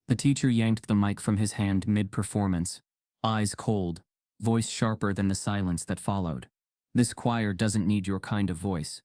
The teacher yanked the mic from his hand mid-performance, eyes cold, voice sharper than the silence that followed. "This choir doesn't need your kind of voice."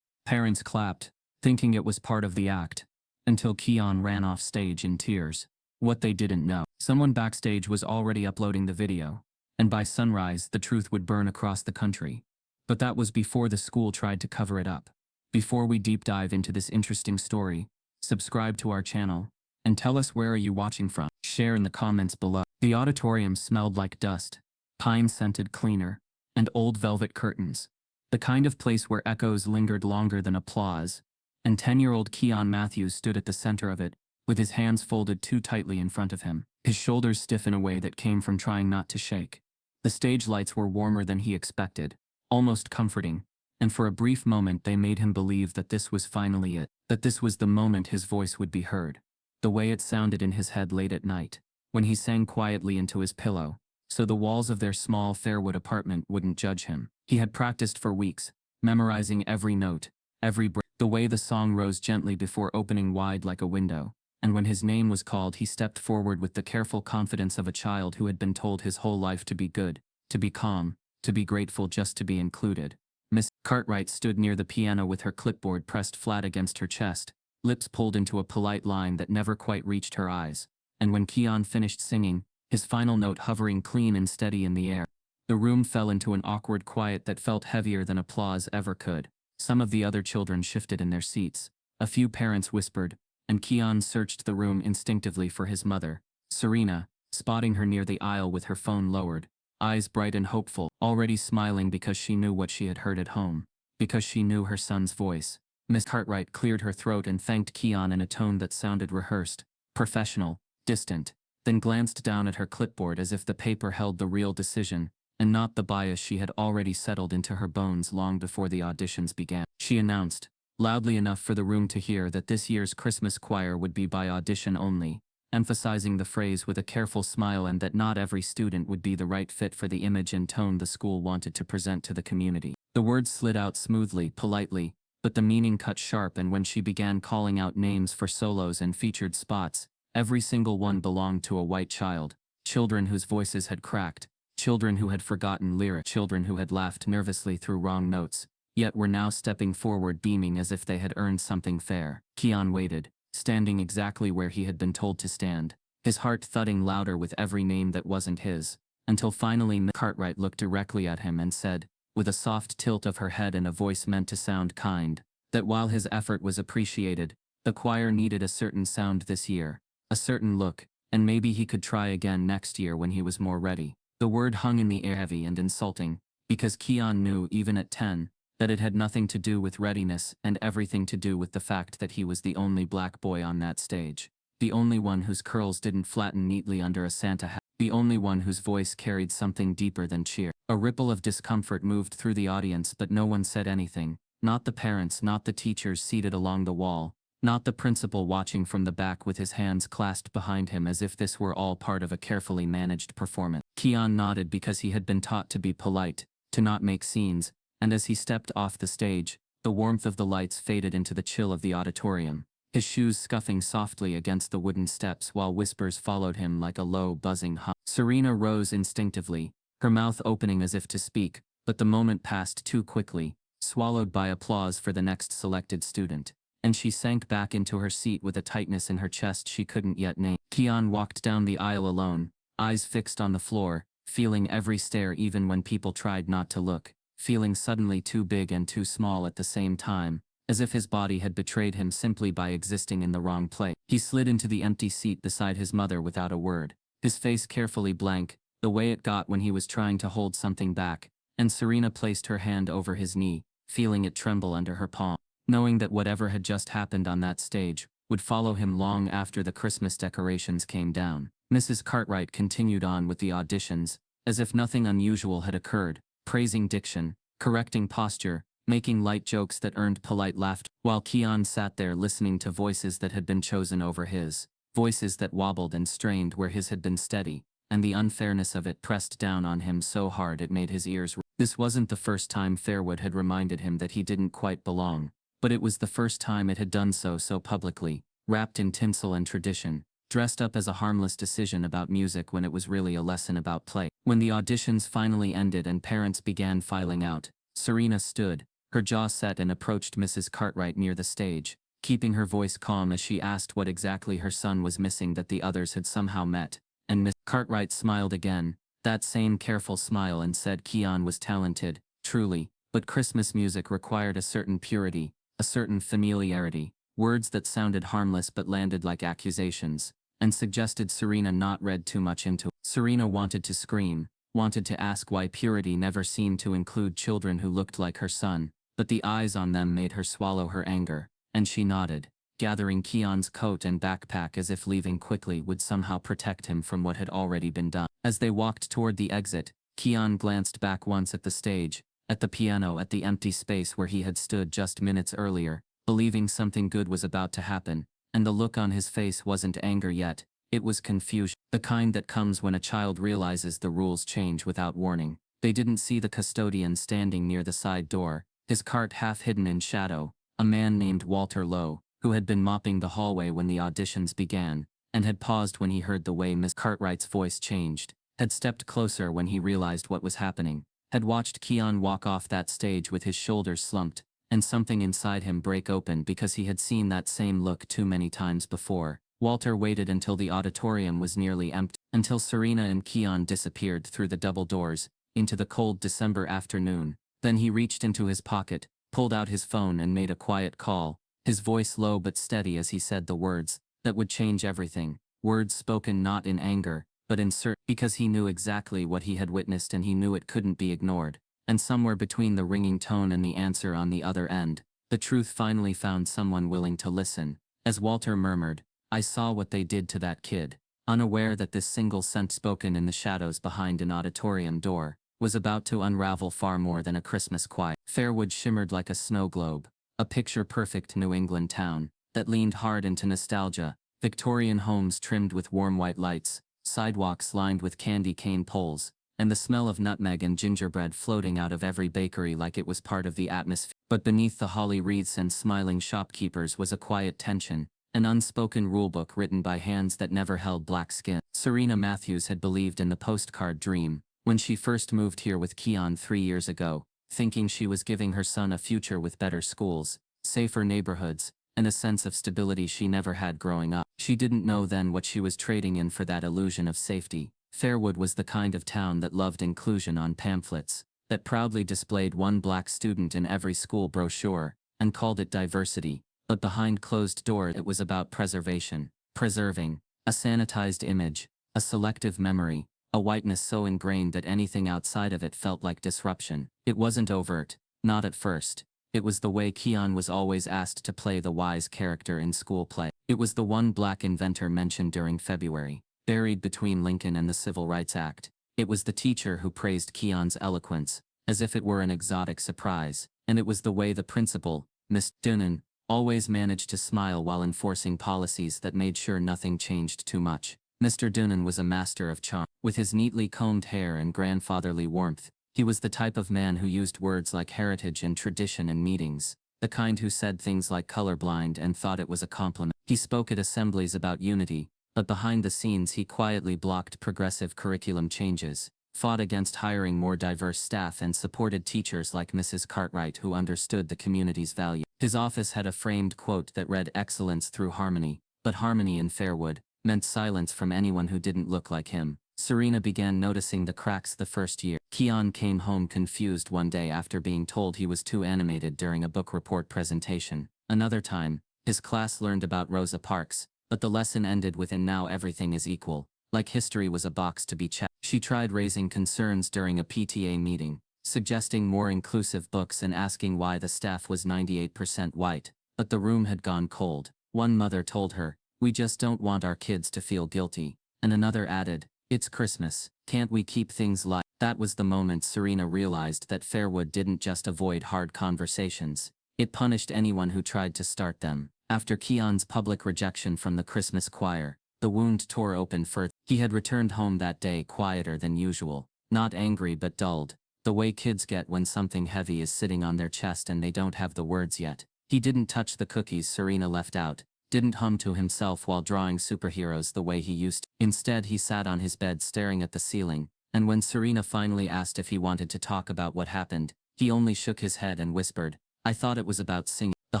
Parents clapped, thinking it was part of the act, until Keon ran off stage in tears. What they didn't know, someone backstage was already uploading the video, and by sunrise the truth would burn across the country. But that was before the school tried to cover it up. Before we deep dive into this interesting story, subscribe to our channel, and tell us where are you watching from. Share in the comments below. The auditorium smelled like dust, pine-scented cleaner, and old velvet curtains. The kind of place where echoes lingered longer than applause, and 10-year-old Keon Matthews stood at the center of it, with his hands folded too tightly in front of him, his shoulders stiff in a way that came from trying not to shake. The stage lights were warmer than he expected, almost comforting, and for a brief moment they made him believe that this was finally it, that this was the moment his voice would be heard. The way it sounded in his head late at night, when he sang quietly into his pillow, so the walls of their small Fairwood apartment wouldn't judge him. He had practiced for weeks, memorizing every note, every breath, the way the song rose gently before opening wide like a window, and when his name was called he stepped forward with the careful confidence of a child who had been told his whole life to be good, to be calm, to be grateful, just to be included. Miss Cartwright stood near the piano with her clipboard pressed flat against her chest, lips pulled into a polite line that never quite reached her eyes, and when Keon finished singing, his final note hovering clean and steady in the air, the room fell into an awkward quiet that felt heavier than applause ever could. Some of the other children shifted in their seats, a few parents whispered, and Keon searched the room instinctively for his mother, Serena, spotting her near the aisle with her phone lowered, eyes bright and hopeful, already smiling because she knew what she had heard at home, because she knew her son's voice. Miss Cartwright cleared her throat and thanked Keon in a tone that sounded rehearsed, professional, distant, then glanced down at her clipboard as if the paper held the real decision, and not the bias she had already settled into her bones long before the auditions began. She announced, loudly enough for the room to hear, that this year's Christmas choir would be by audition only, emphasizing the phrase with a careful smile, and that not every student would be the right fit for the image and tone the school wanted to present to the community. The words slid out smoothly, politely, but the meaning cut sharp, and when she began calling out names for solos and featured spots, every single one belonged to a white child, children whose voices had cracked, children who had forgotten lyrics, children who had laughed nervously through wrong notes, yet were now stepping forward beaming as if they had earned something fair. Keon waited, standing exactly where he had been told to stand, his heart thudding louder with every name that wasn't his, until finally Miss Cartwright looked directly at him and said, with a soft tilt of her head and a voice meant to sound kind, that while his effort was appreciated, the choir needed a certain sound this year, a certain look, and maybe he could try again next year when he was more ready. The word hung in the air heavy and insulting, because Keon knew, even at 10, that it had nothing to do with readiness and everything to do with the fact that he was the only black boy on that stage, the only one whose curls didn't flatten neatly under a Santa hat, the only one whose voice carried something deeper than cheer. A ripple of discomfort moved through the audience, but no one said anything, not the parents, not the teachers seated along the wall, not the principal watching from the back with his hands clasped behind him as if this were all part of a carefully managed performance. Keon nodded because he had been taught to be polite, to not make scenes, and as he stepped off the stage, the warmth of the lights faded into the chill of the auditorium, his shoes scuffing softly against the wooden steps while whispers followed him like a low, buzzing hum. Serena rose instinctively, her mouth opening as if to speak, but the moment passed too quickly, swallowed by applause for the next selected student, and she sank back into her seat with a tightness in her chest she couldn't yet name. Keon walked down the aisle alone, eyes fixed on the floor, feeling every stare even when people tried not to look, feeling suddenly too big and too small at the same time, as if his body had betrayed him simply by existing in the wrong place. He slid into the empty seat beside his mother without a word, his face carefully blank, the way it got when he was trying to hold something back, and Serena placed her hand over his knee, feeling it tremble under her palm, knowing that whatever had just happened on that stage would follow him long after the Christmas decorations came down. Mrs. Cartwright continued on with the auditions, as if nothing unusual had occurred, praising diction, correcting posture, making light jokes that earned polite laughter, while Keon sat there listening to voices that had been chosen over his, voices that wobbled and strained where his had been steady, and the unfairness of it pressed down on him so hard it made his ears ring. This wasn't the first time Fairwood had reminded him that he didn't quite belong, but it was the first time it had done so publicly, wrapped in tinsel and tradition, dressed up as a harmless decision about music when it was really a lesson about play. When the auditions finally ended and parents began filing out, Serena stood, her jaw set, and approached Mrs. Cartwright near the stage, keeping her voice calm as she asked what exactly her son was missing that the others had somehow met. And Miss Cartwright smiled again, that same careful smile, and said Keon was talented, truly, but Christmas music required a certain purity, a certain familiarity, words that sounded harmless but landed like accusations, and suggested Serena not read too much into it. Serena wanted to scream, wanted to ask why purity never seemed to include children who looked like her son, but the eyes on them made her swallow her anger, and she nodded, gathering Keon's coat and backpack as if leaving quickly would somehow protect him from what had already been done. As they walked toward the exit, Keon glanced back once at the stage, at the piano, at the empty space where he had stood just minutes earlier, believing something good was about to happen, and the look on his face wasn't anger yet, it was confusion, the kind that comes when a child realizes the rules change without warning. They didn't see the custodian standing near the side door, his cart half hidden in shadow, a man named Walter Lowe, who had been mopping the hallway when the auditions began, and had paused when he heard the way Miss Cartwright's voice changed, had stepped closer when he realized what was happening, had watched Keon walk off that stage with his shoulders slumped, and something inside him break open because he had seen that same look too many times before. Walter waited until the auditorium was nearly empty, until Serena and Keon disappeared through the double doors, into the cold December afternoon. Then he reached into his pocket, pulled out his phone, and made a quiet call, his voice low but steady as he said the words that would change everything, words spoken not in anger, but in because he knew exactly what he had witnessed and he knew it couldn't be ignored. And somewhere between the ringing tone and the answer on the other end, the truth finally found someone willing to listen. As Walter murmured, "I saw what they did to that kid," unaware that this single sentence spoken in the shadows behind an auditorium door was about to unravel far more than a Christmas choir. Fairwood shimmered like a snow globe, a picture-perfect New England town that leaned hard into nostalgia, Victorian homes trimmed with warm white lights, sidewalks lined with candy cane poles, and the smell of nutmeg and gingerbread floating out of every bakery like it was part of the atmosphere. But beneath the holly wreaths and smiling shopkeepers was a quiet tension, an unspoken rulebook written by hands that never held black skin. Serena Matthews had believed in the postcard dream when she first moved here with Keon 3 years ago, thinking she was giving her son a future with better schools, safer neighborhoods, and a sense of stability she never had growing up. She didn't know then what she was trading in for that illusion of safety. Fairwood was the kind of town that loved inclusion on pamphlets, that proudly displayed one black student in every school brochure, and called it diversity, but behind closed doors it was about preservation, preserving a sanitized image, a selective memory, a whiteness so ingrained that anything outside of it felt like disruption. It wasn't overt, not at first. It was the way Keon was always asked to play the wise character in school play. It was the one black inventor mentioned during February, buried between Lincoln and the Civil Rights Act. It was the teacher who praised Keon's eloquence, as if it were an exotic surprise. And it was the way the principal, Miss Doonan, always managed to smile while enforcing policies that made sure nothing changed too much. Mr. Doonan was a master of charm. With his neatly combed hair and grandfatherly warmth, he was the type of man who used words like heritage and tradition in meetings, the kind who said things like colorblind and thought it was a compliment. He spoke at assemblies about unity, but behind the scenes he quietly blocked progressive curriculum changes, fought against hiring more diverse staff, and supported teachers like Mrs. Cartwright who understood the community's value. His office had a framed quote that read "Excellence through harmony," but harmony in Fairwood meant silence from anyone who didn't look like him. Serena began noticing the cracks the first year. Keon came home confused one day after being told he was too animated during a book report presentation. Another time, his class learned about Rosa Parks, but the lesson ended with "and now everything is equal," like history was a box to be checked. She tried raising concerns during a PTA meeting, suggesting more inclusive books and asking why the staff was 98% white, but the room had gone cold. One mother told her, "We just don't want our kids to feel guilty," and another added, "It's Christmas, can't we keep things light?" That was the moment Serena realized that Fairwood didn't just avoid hard conversations, it punished anyone who tried to start them. After Keon's public rejection from the Christmas choir, the wound tore open further. He had returned home that day quieter than usual, not angry but dulled, the way kids get when something heavy is sitting on their chest and they don't have the words yet. He didn't touch the cookies Serena left out, didn't hum to himself while drawing superheroes the way he used to. Instead, he sat on his bed staring at the ceiling, and when Serena finally asked if he wanted to talk about what happened, he only shook his head and whispered, "I thought it was about singing." The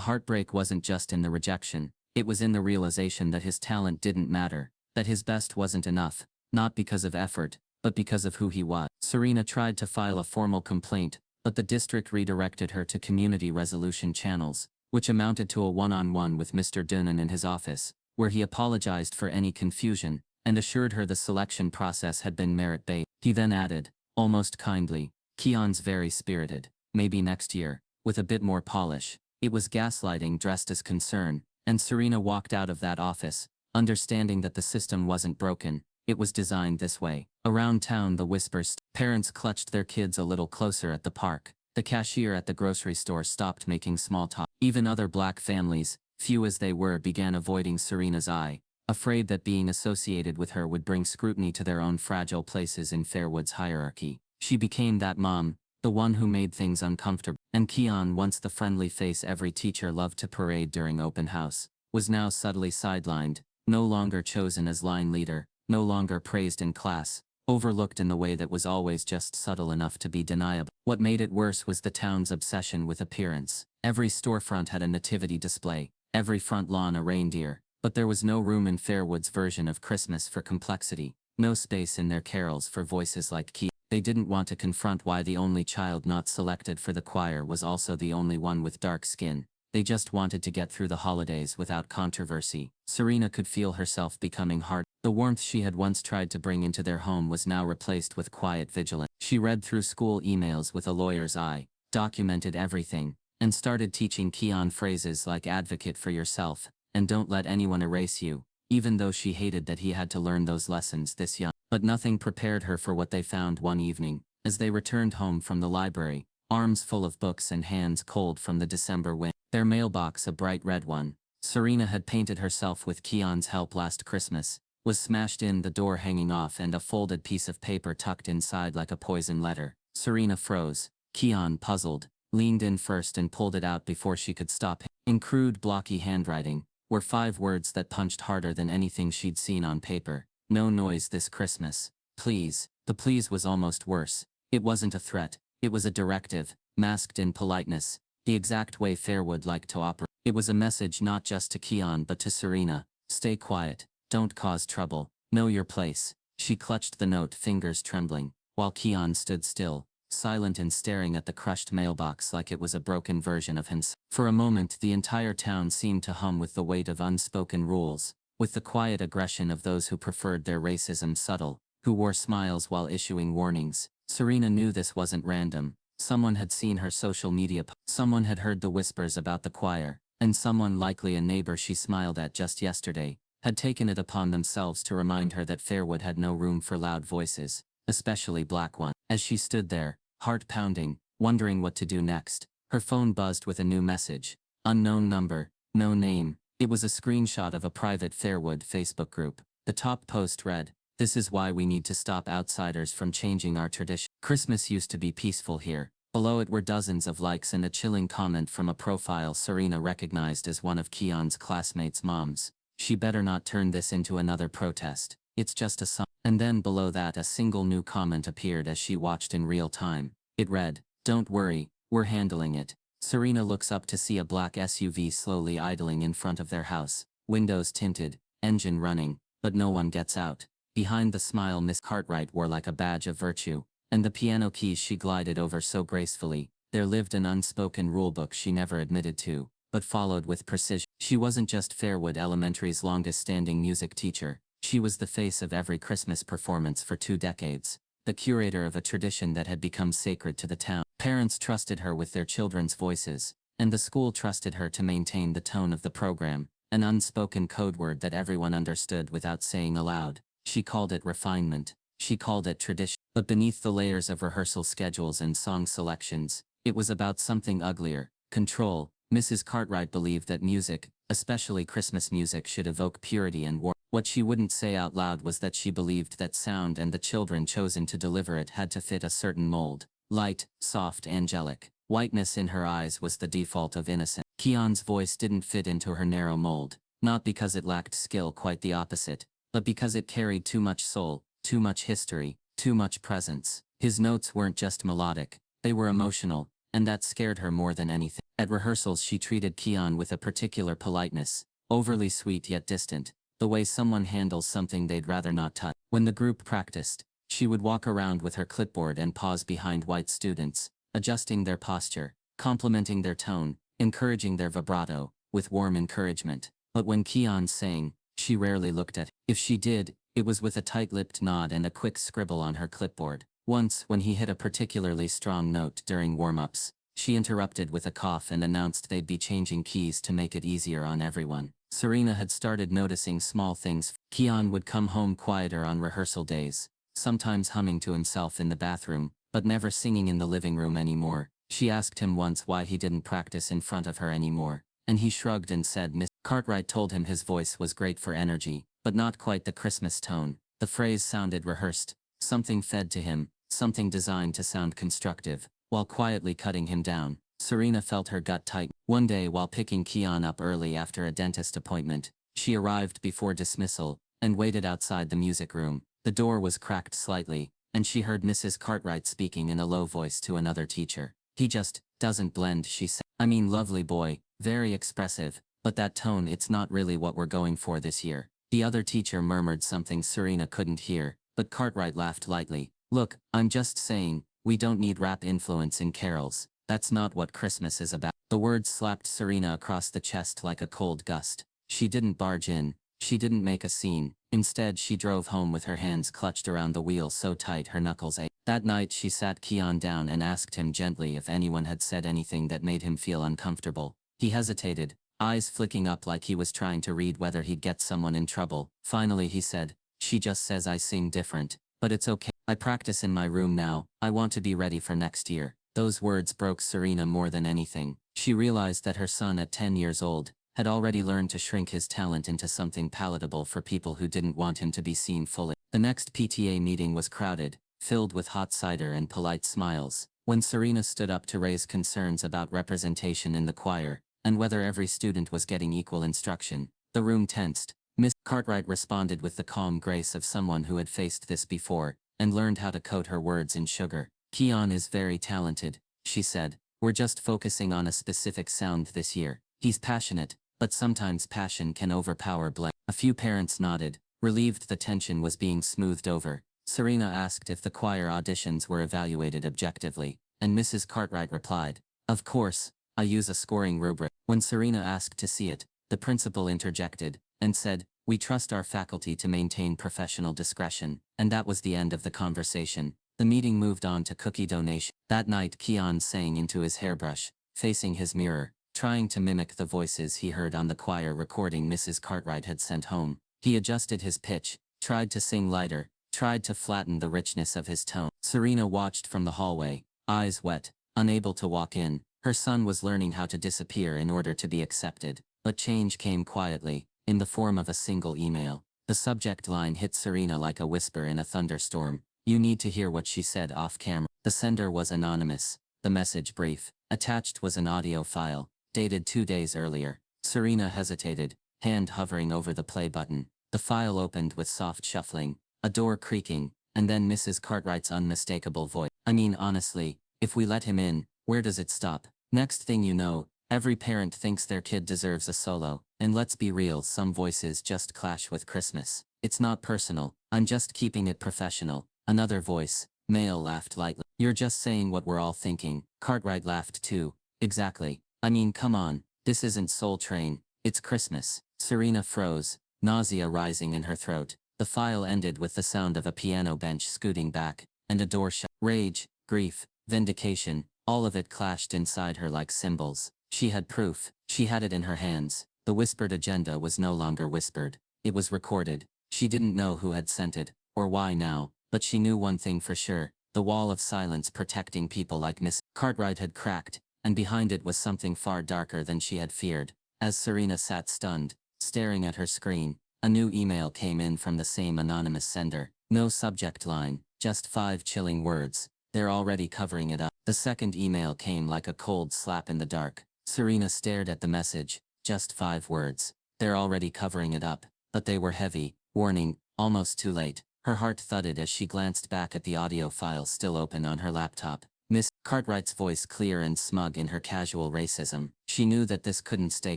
heartbreak wasn't just in the rejection, it was in the realization that his talent didn't matter, that his best wasn't enough, not because of effort, but because of who he was. Serena tried to file a formal complaint, but the district redirected her to community resolution channels, which amounted to a one-on-one with Mr. Dunnan in his office, where he apologized for any confusion, and assured her the selection process had been merit-based. He then added, almost kindly, "Keon's very spirited, maybe next year, with a bit more polish." It was gaslighting dressed as concern, and Serena walked out of that office, understanding that the system wasn't broken, it was designed this way. Around town the whispers. Parents clutched their kids a little closer at the park. The cashier at the grocery store stopped making small talk. Even other black families, few as they were, began avoiding Serena's eye, afraid that being associated with her would bring scrutiny to their own fragile places in Fairwood's hierarchy. She became that mom, the one who made things uncomfortable. And Keon, once the friendly face every teacher loved to parade during open house, was now subtly sidelined, no longer chosen as line leader, no longer praised in class, overlooked in the way that was always just subtle enough to be deniable. What made it worse was the town's obsession with appearance. Every storefront had a nativity display, every front lawn a reindeer, but there was no room in Fairwood's version of Christmas for complexity, no space in their carols for voices like Keon. They didn't want to confront why the only child not selected for the choir was also the only one with dark skin. They just wanted to get through the holidays without controversy. Serena could feel herself becoming hard. The warmth she had once tried to bring into their home was now replaced with quiet vigilance. She read through school emails with a lawyer's eye, documented everything, and started teaching Keon phrases like "advocate for yourself" and "don't let anyone erase you," even though she hated that he had to learn those lessons this young. But nothing prepared her for what they found one evening, as they returned home from the library, arms full of books and hands cold from the December wind. Their mailbox, a bright red one, Serena had painted herself with Keon's help last Christmas, was smashed in, the door hanging off and a folded piece of paper tucked inside like a poison letter. Serena froze. Keon, puzzled, leaned in first and pulled it out before she could stop him. In crude, blocky handwriting were 5 words that punched harder than anything she'd seen on paper. "No noise this Christmas. Please." The please was almost worse. It wasn't a threat, it was a directive, masked in politeness, the exact way Fairwood liked to operate. It was a message not just to Keon but to Serena. Stay quiet, don't cause trouble, know your place. She clutched the note, fingers trembling, while Keon stood still, silent and staring at the crushed mailbox like it was a broken version of himself. For a moment the entire town seemed to hum with the weight of unspoken rules, with the quiet aggression of those who preferred their racism subtle, who wore smiles while issuing warnings. Serena knew this wasn't random. Someone had seen her social media post. Someone had heard the whispers about the choir, and someone, likely a neighbor she smiled at just yesterday, had taken it upon themselves to remind her that Fairwood had no room for loud voices, especially black ones. As she stood there, heart pounding, wondering what to do next, her phone buzzed with a new message. Unknown number, no name. It was a screenshot of a private Fairwood Facebook group. The top post read, "This is why we need to stop outsiders from changing our tradition. Christmas used to be peaceful here." Below it were dozens of likes and a chilling comment from a profile Serena recognized as one of Keon's classmates' moms. "She better not turn this into another protest. It's just a song." And then below that a single new comment appeared as she watched in real time. It read, "Don't worry, we're handling it." Serena looks up to see a black SUV slowly idling in front of their house, windows tinted, engine running, but no one gets out. Behind the smile Miss Cartwright wore like a badge of virtue, and the piano keys she glided over so gracefully. There lived an unspoken rulebook she never admitted to, but followed with precision. She wasn't just Fairwood Elementary's longest-standing music teacher, she was the face of every Christmas performance for 2 decades, the curator of a tradition that had become sacred to the town. Parents trusted her with their children's voices, and the school trusted her to maintain the tone of the program, an unspoken code word that everyone understood without saying aloud. She called it refinement, she called it tradition. But beneath the layers of rehearsal schedules and song selections, it was about something uglier, control. Mrs. Cartwright believed that music, especially Christmas music, should evoke purity and warmth. What she wouldn't say out loud was that she believed that sound and the children chosen to deliver it had to fit a certain mold. Light, soft, angelic. Whiteness in her eyes was the default of innocence. Keon's voice didn't fit into her narrow mold. Not because it lacked skill, quite the opposite, but because it carried too much soul, too much history, too much presence. His notes weren't just melodic, they were emotional, and that scared her more than anything. At rehearsals she treated Keon with a particular politeness, overly sweet yet distant, the way someone handles something they'd rather not touch. When the group practiced, she would walk around with her clipboard and pause behind white students, adjusting their posture, complimenting their tone, encouraging their vibrato, with warm encouragement. But when Keon sang, she rarely looked at him. If she did, it was with a tight-lipped nod and a quick scribble on her clipboard. Once, when he hit a particularly strong note during warm-ups, she interrupted with a cough and announced they'd be changing keys to make it easier on everyone. Serena had started noticing small things. Keon would come home quieter on rehearsal days, sometimes humming to himself in the bathroom, but never singing in the living room anymore. She asked him once why he didn't practice in front of her anymore, and he shrugged and said Miss Cartwright told him his voice was great for energy, but not quite the Christmas tone. The phrase sounded rehearsed, something fed to him, something designed to sound constructive, while quietly cutting him down. Serena felt her gut tighten. One day while picking Keon up early after a dentist appointment, she arrived before dismissal, and waited outside the music room. The door was cracked slightly, and she heard Mrs. Cartwright speaking in a low voice to another teacher. He just doesn't blend, she said. I mean, lovely boy, very expressive, but that tone, it's not really what we're going for this year. The other teacher murmured something Serena couldn't hear, but Cartwright laughed lightly. Look, I'm just saying, we don't need rap influence in carols. That's not what Christmas is about. The words slapped Serena across the chest like a cold gust. She didn't barge in. She didn't make a scene. Instead, she drove home with her hands clutched around the wheel so tight her knuckles ached. That night she sat Keon down and asked him gently if anyone had said anything that made him feel uncomfortable. He hesitated, eyes flicking up like he was trying to read whether he'd get someone in trouble. Finally he said, "She just says I sing different, but it's okay. I practice in my room now. I want to be ready for next year." Those words broke Serena more than anything. She realized that her son at 10 years old had already learned to shrink his talent into something palatable for people who didn't want him to be seen fully. The next PTA meeting was crowded, filled with hot cider and polite smiles. When Serena stood up to raise concerns about representation in the choir, and whether every student was getting equal instruction, the room tensed. Miss Cartwright responded with the calm grace of someone who had faced this before, and learned how to coat her words in sugar. "Keon is very talented," she said. "We're just focusing on a specific sound this year. He's passionate, but sometimes passion can overpower blame." A few parents nodded, relieved the tension was being smoothed over. Serena asked if the choir auditions were evaluated objectively, and Mrs. Cartwright replied, "Of course, I use a scoring rubric." When Serena asked to see it, the principal interjected, and said, "We trust our faculty to maintain professional discretion," and that was the end of the conversation. The meeting moved on to cookie donation. That night Keon sang into his hairbrush, facing his mirror, trying to mimic the voices he heard on the choir recording Mrs. Cartwright had sent home. He adjusted his pitch, tried to sing lighter, tried to flatten the richness of his tone. Serena watched from the hallway, eyes wet, unable to walk in. Her son was learning how to disappear in order to be accepted. But change came quietly, in the form of a single email. The subject line hit Serena like a whisper in a thunderstorm. "You need to hear what she said off camera." The sender was anonymous, the message brief. Attached was an audio file, dated 2 days earlier. Serena hesitated, hand hovering over the play button. The file opened with soft shuffling, a door creaking, and then Mrs. Cartwright's unmistakable voice. "I mean, honestly, if we let him in, where does it stop? Next thing you know, every parent thinks their kid deserves a solo, and let's be real, some voices just clash with Christmas. It's not personal, I'm just keeping it professional." Another voice, male, laughed lightly. "You're just saying what we're all thinking." Cartwright laughed too. "Exactly. I mean, come on, this isn't Soul Train, it's Christmas." Serena froze, nausea rising in her throat. The file ended with the sound of a piano bench scooting back, and a door shut. Rage, grief, vindication, all of it clashed inside her like cymbals. She had proof. She had it in her hands. The whispered agenda was no longer whispered. It was recorded. She didn't know who had sent it, or why now, but she knew one thing for sure. The wall of silence protecting people like Miss Cartwright had cracked, and behind it was something far darker than she had feared. As Serena sat stunned, staring at her screen, a new email came in from the same anonymous sender. No subject line, just 5 chilling words. "They're already covering it up." The second email came like a cold slap in the dark. Serena stared at the message, just 5 words. They're already covering it up. But they were heavy. Warning, almost too late. Her heart thudded as she glanced back at the audio file still open on her laptop. Miss Cartwright's voice clear and smug in her casual racism. She knew that this couldn't stay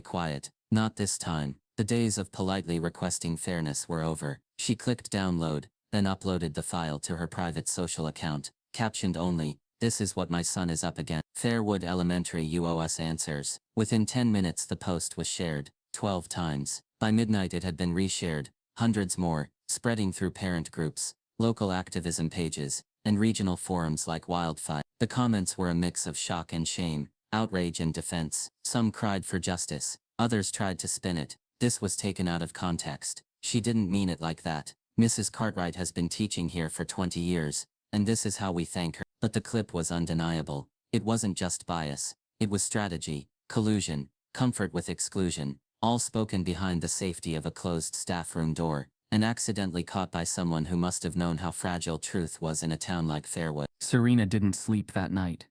quiet. Not this time. The days of politely requesting fairness were over. She clicked download, then uploaded the file to her private social account. Captioned only, "This is what my son is up against. Fairwood Elementary, you owe us answers." Within 10 minutes the post was shared 12 times. By midnight it had been reshared, hundreds more, spreading through parent groups, local activism pages, and regional forums like wildfire. The comments were a mix of shock and shame, outrage and defense. Some cried for justice, others tried to spin it. This was taken out of context. She didn't mean it like that. Mrs. Cartwright has been teaching here for 20 years, and this is how we thank her. But the clip was undeniable. It wasn't just bias. It was strategy, collusion, comfort with exclusion, all spoken behind the safety of a closed staff room door, and accidentally caught by someone who must have known how fragile truth was in a town like Fairwood. Serena didn't sleep that night.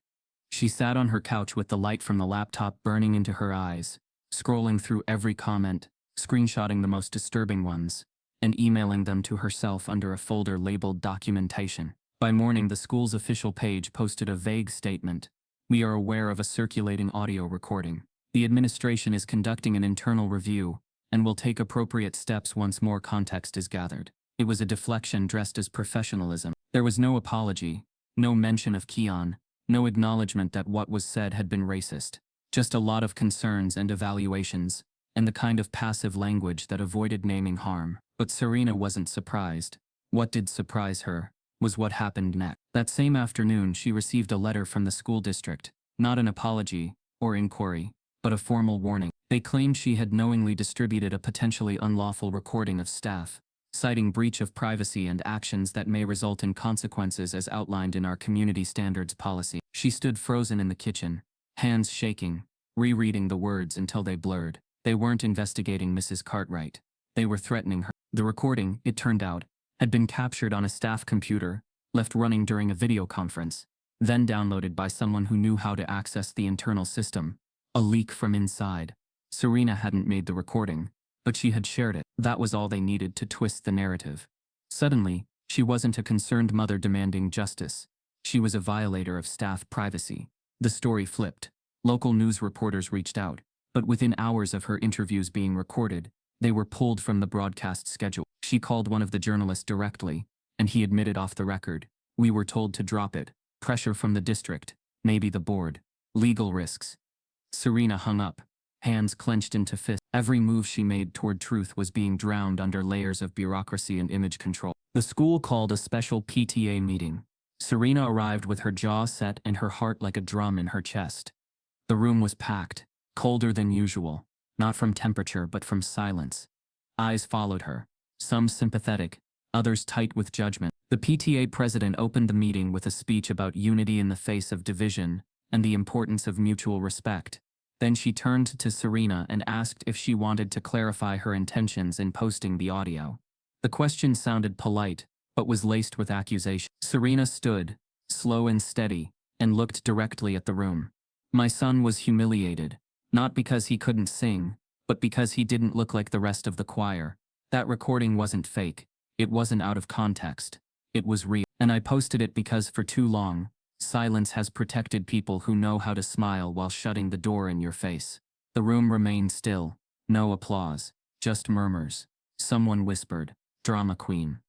She sat on her couch with the light from the laptop burning into her eyes, scrolling through every comment, screenshotting the most disturbing ones, and emailing them to herself under a folder labeled documentation. By morning, the school's official page posted a vague statement. "We are aware of a circulating audio recording. The administration is conducting an internal review and will take appropriate steps once more context is gathered." It was a deflection dressed as professionalism. There was no apology, no mention of Keon, no acknowledgement that what was said had been racist. Just a lot of concerns and evaluations, and the kind of passive language that avoided naming harm. But Serena wasn't surprised. What did surprise her was what happened next. That same afternoon she received a letter from the school district, not an apology or inquiry, but a formal warning. They claimed she had knowingly distributed a potentially unlawful recording of staff, citing breach of privacy and actions that may result in consequences as outlined in our community standards policy. She stood frozen in the kitchen, hands shaking, rereading the words until they blurred. They weren't investigating Mrs. Cartwright. They were threatening her. The recording, it turned out, had been captured on a staff computer, left running during a video conference, then downloaded by someone who knew how to access the internal system. A leak from inside. Serena hadn't made the recording, but she had shared it. That was all they needed to twist the narrative. Suddenly, she wasn't a concerned mother demanding justice. She was a violator of staff privacy. The story flipped. Local news reporters reached out, but within hours of her interviews being recorded, they were pulled from the broadcast schedule. She called one of the journalists directly, and he admitted off the record, "We were told to drop it. Pressure from the district, maybe the board. Legal risks." Serena hung up, hands clenched into fists. Every move she made toward truth was being drowned under layers of bureaucracy and image control. The school called a special PTA meeting. Serena arrived with her jaw set and her heart like a drum in her chest. The room was packed, colder than usual, not from temperature but from silence. Eyes followed her, some sympathetic, others tight with judgment. The PTA president opened the meeting with a speech about unity in the face of division and the importance of mutual respect. Then she turned to Serena and asked if she wanted to clarify her intentions in posting the audio. The question sounded polite, but was laced with accusation. Serena stood, slow and steady, and looked directly at the room. "My son was humiliated, not because he couldn't sing, but because he didn't look like the rest of the choir. That recording wasn't fake. It wasn't out of context. It was real. And I posted it because for too long, silence has protected people who know how to smile while shutting the door in your face." The room remained still. No applause. Just murmurs. Someone whispered, "Drama queen."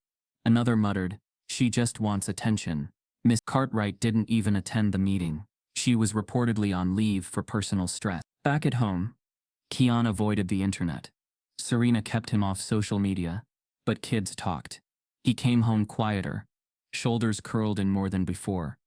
Another muttered, "She just wants attention." Miss Cartwright didn't even attend the meeting. She was reportedly on leave for personal stress. Back at home, Keon avoided the internet. Serena kept him off social media, but kids talked. He came home quieter, shoulders curled in more than before.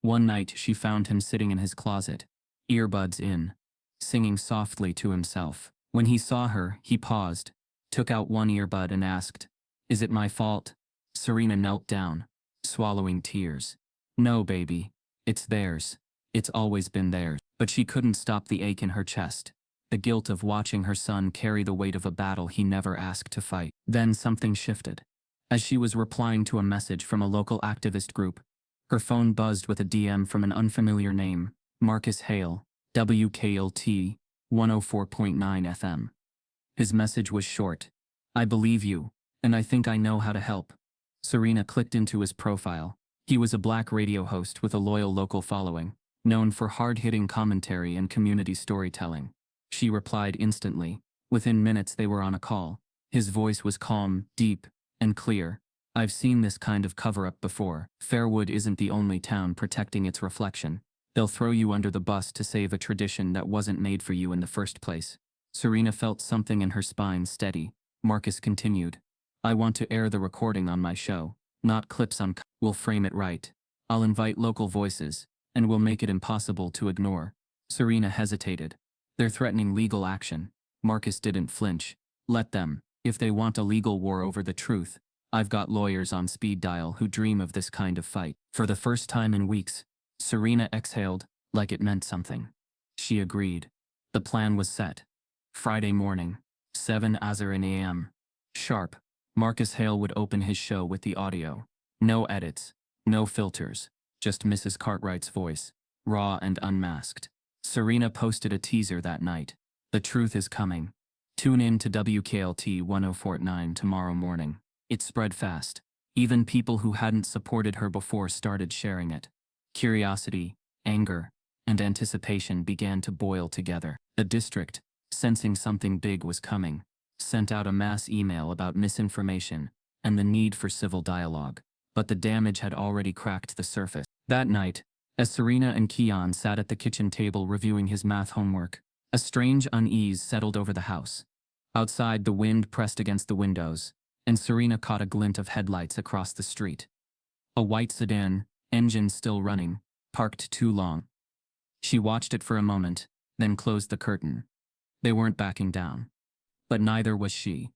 One night she found him sitting in his closet, earbuds in, singing softly to himself. When he saw her, he paused, took out one earbud and asked, "Is it my fault?" Serena knelt down, swallowing tears. "No, baby. It's theirs. It's always been theirs." But she couldn't stop the ache in her chest, the guilt of watching her son carry the weight of a battle he never asked to fight. Then something shifted. As she was replying to a message from a local activist group, her phone buzzed with a DM from an unfamiliar name, Marcus Hale, WKLT, 104.9 FM. His message was short. I believe you, and I think I know how to help. Serena clicked into his profile. He was a black radio host with a loyal local following, known for hard-hitting commentary and community storytelling. She replied instantly. Within minutes they were on a call. His voice was calm, deep, and clear. I've seen this kind of cover-up before. Fairwood isn't the only town protecting its reflection. They'll throw you under the bus to save a tradition that wasn't made for you in the first place. Serena felt something in her spine steady. Marcus continued. I want to air the recording on my show, not clips on. We'll frame it right. I'll invite local voices, and we'll make it impossible to ignore. Serena hesitated. They're threatening legal action. Marcus didn't flinch. Let them, if they want a legal war over the truth. I've got lawyers on speed dial who dream of this kind of fight. For the first time in weeks, Serena exhaled, like it meant something. She agreed. The plan was set. Friday morning, 7 a.m. Sharp, Marcus Hale would open his show with the audio. No edits, no filters, just Mrs. Cartwright's voice, raw and unmasked. Serena posted a teaser that night. The truth is coming. Tune in to WKLT 1049 tomorrow morning. It spread fast. Even people who hadn't supported her before started sharing it. Curiosity, anger, and anticipation began to boil together. The district, sensing something big was coming, sent out a mass email about misinformation and the need for civil dialogue. But the damage had already cracked the surface. That night, as Serena and Keon sat at the kitchen table reviewing his math homework, a strange unease settled over the house. Outside, the wind pressed against the windows, and Serena caught a glint of headlights across the street. A white sedan, engine still running, parked too long. She watched it for a moment, then closed the curtain. They weren't backing down. But neither was she.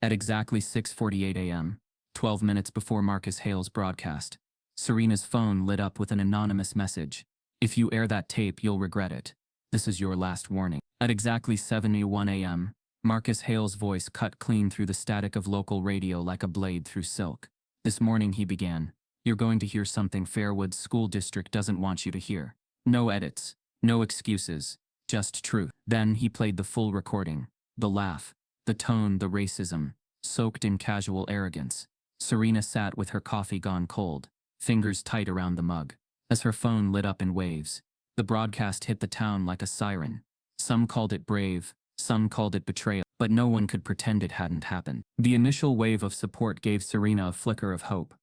At exactly 6:48 a.m., 12 minutes before Marcus Hale's broadcast, Serena's phone lit up with an anonymous message. If you air that tape, you'll regret it. This is your last warning. At exactly 7:01 a.m., Marcus Hale's voice cut clean through the static of local radio like a blade through silk. This morning he began. You're going to hear something Fairwood's school district doesn't want you to hear. No edits, no excuses, just truth. Then he played the full recording. The laugh, the tone, the racism, soaked in casual arrogance. Serena sat with her coffee gone cold, fingers tight around the mug. As her phone lit up in waves, the broadcast hit the town like a siren. Some called it brave, some called it betrayal, but no one could pretend it hadn't happened. The initial wave of support gave Serena a flicker of hope.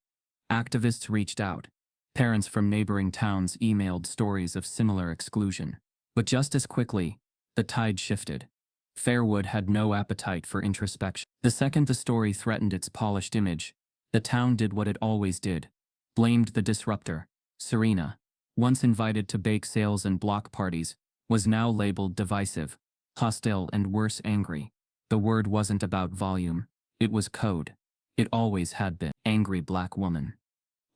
Activists reached out. Parents from neighboring towns emailed stories of similar exclusion. But just as quickly, the tide shifted. Fairwood had no appetite for introspection. The second the story threatened its polished image, the town did what it always did. Blamed the disruptor. Serena, once invited to bake sales and block parties, was now labeled divisive, hostile, and worse, angry. The word wasn't about volume. It was code. It always had been. Angry black woman.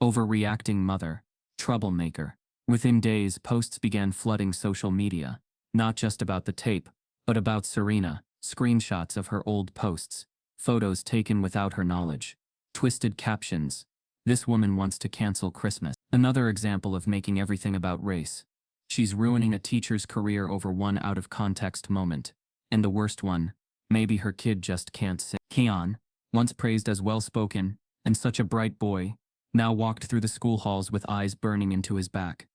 Overreacting mother. Troublemaker. Within days, posts began flooding social media. Not just about the tape, but about Serena. Screenshots of her old posts. Photos taken without her knowledge. Twisted captions. This woman wants to cancel Christmas. Another example of making everything about race. She's ruining a teacher's career over one out-of-context moment. And the worst one, maybe her kid just can't sing. Keon, once praised as well-spoken, and such a bright boy, now walked through the school halls with eyes burning into his back.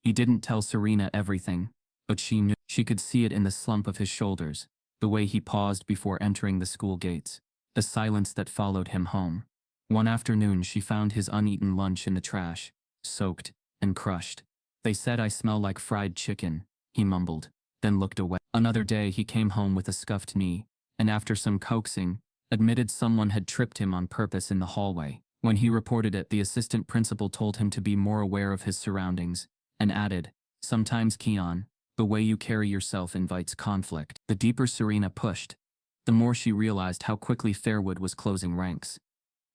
He didn't tell Serena everything, but she knew. She could see it in the slump of his shoulders, the way he paused before entering the school gates, the silence that followed him home. One afternoon she found his uneaten lunch in the trash, soaked and crushed. They said I smell like fried chicken, he mumbled, then looked away. Another day he came home with a scuffed knee, and after some coaxing, admitted someone had tripped him on purpose in the hallway. When he reported it, the assistant principal told him to be more aware of his surroundings, and added, sometimes Keon, the way you carry yourself invites conflict. The deeper Serena pushed, the more she realized how quickly Fairwood was closing ranks.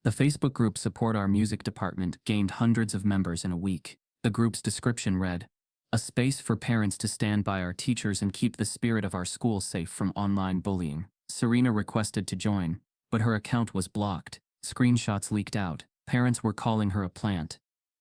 The Facebook group Support Our Music Department gained hundreds of members in a week. The group's description read, a space for parents to stand by our teachers and keep the spirit of our school safe from online bullying. Serena requested to join, but her account was blocked. Screenshots leaked out. Parents were calling her a plant.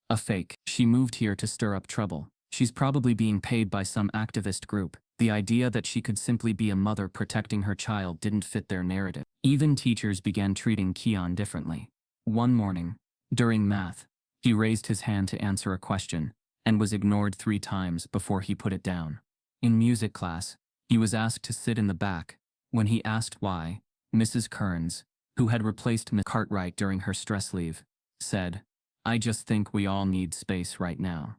A fake. She moved here to stir up trouble. She's probably being paid by some activist group. The idea that she could simply be a mother protecting her child didn't fit their narrative. Even teachers began treating Keon differently. One morning, during math, he raised his hand to answer a question and was ignored 3 times before he put it down. In music class, he was asked to sit in the back. When he asked why, Mrs. Kearns, who had replaced Miss Cartwright during her stress leave, said, "I just think we all need space right now."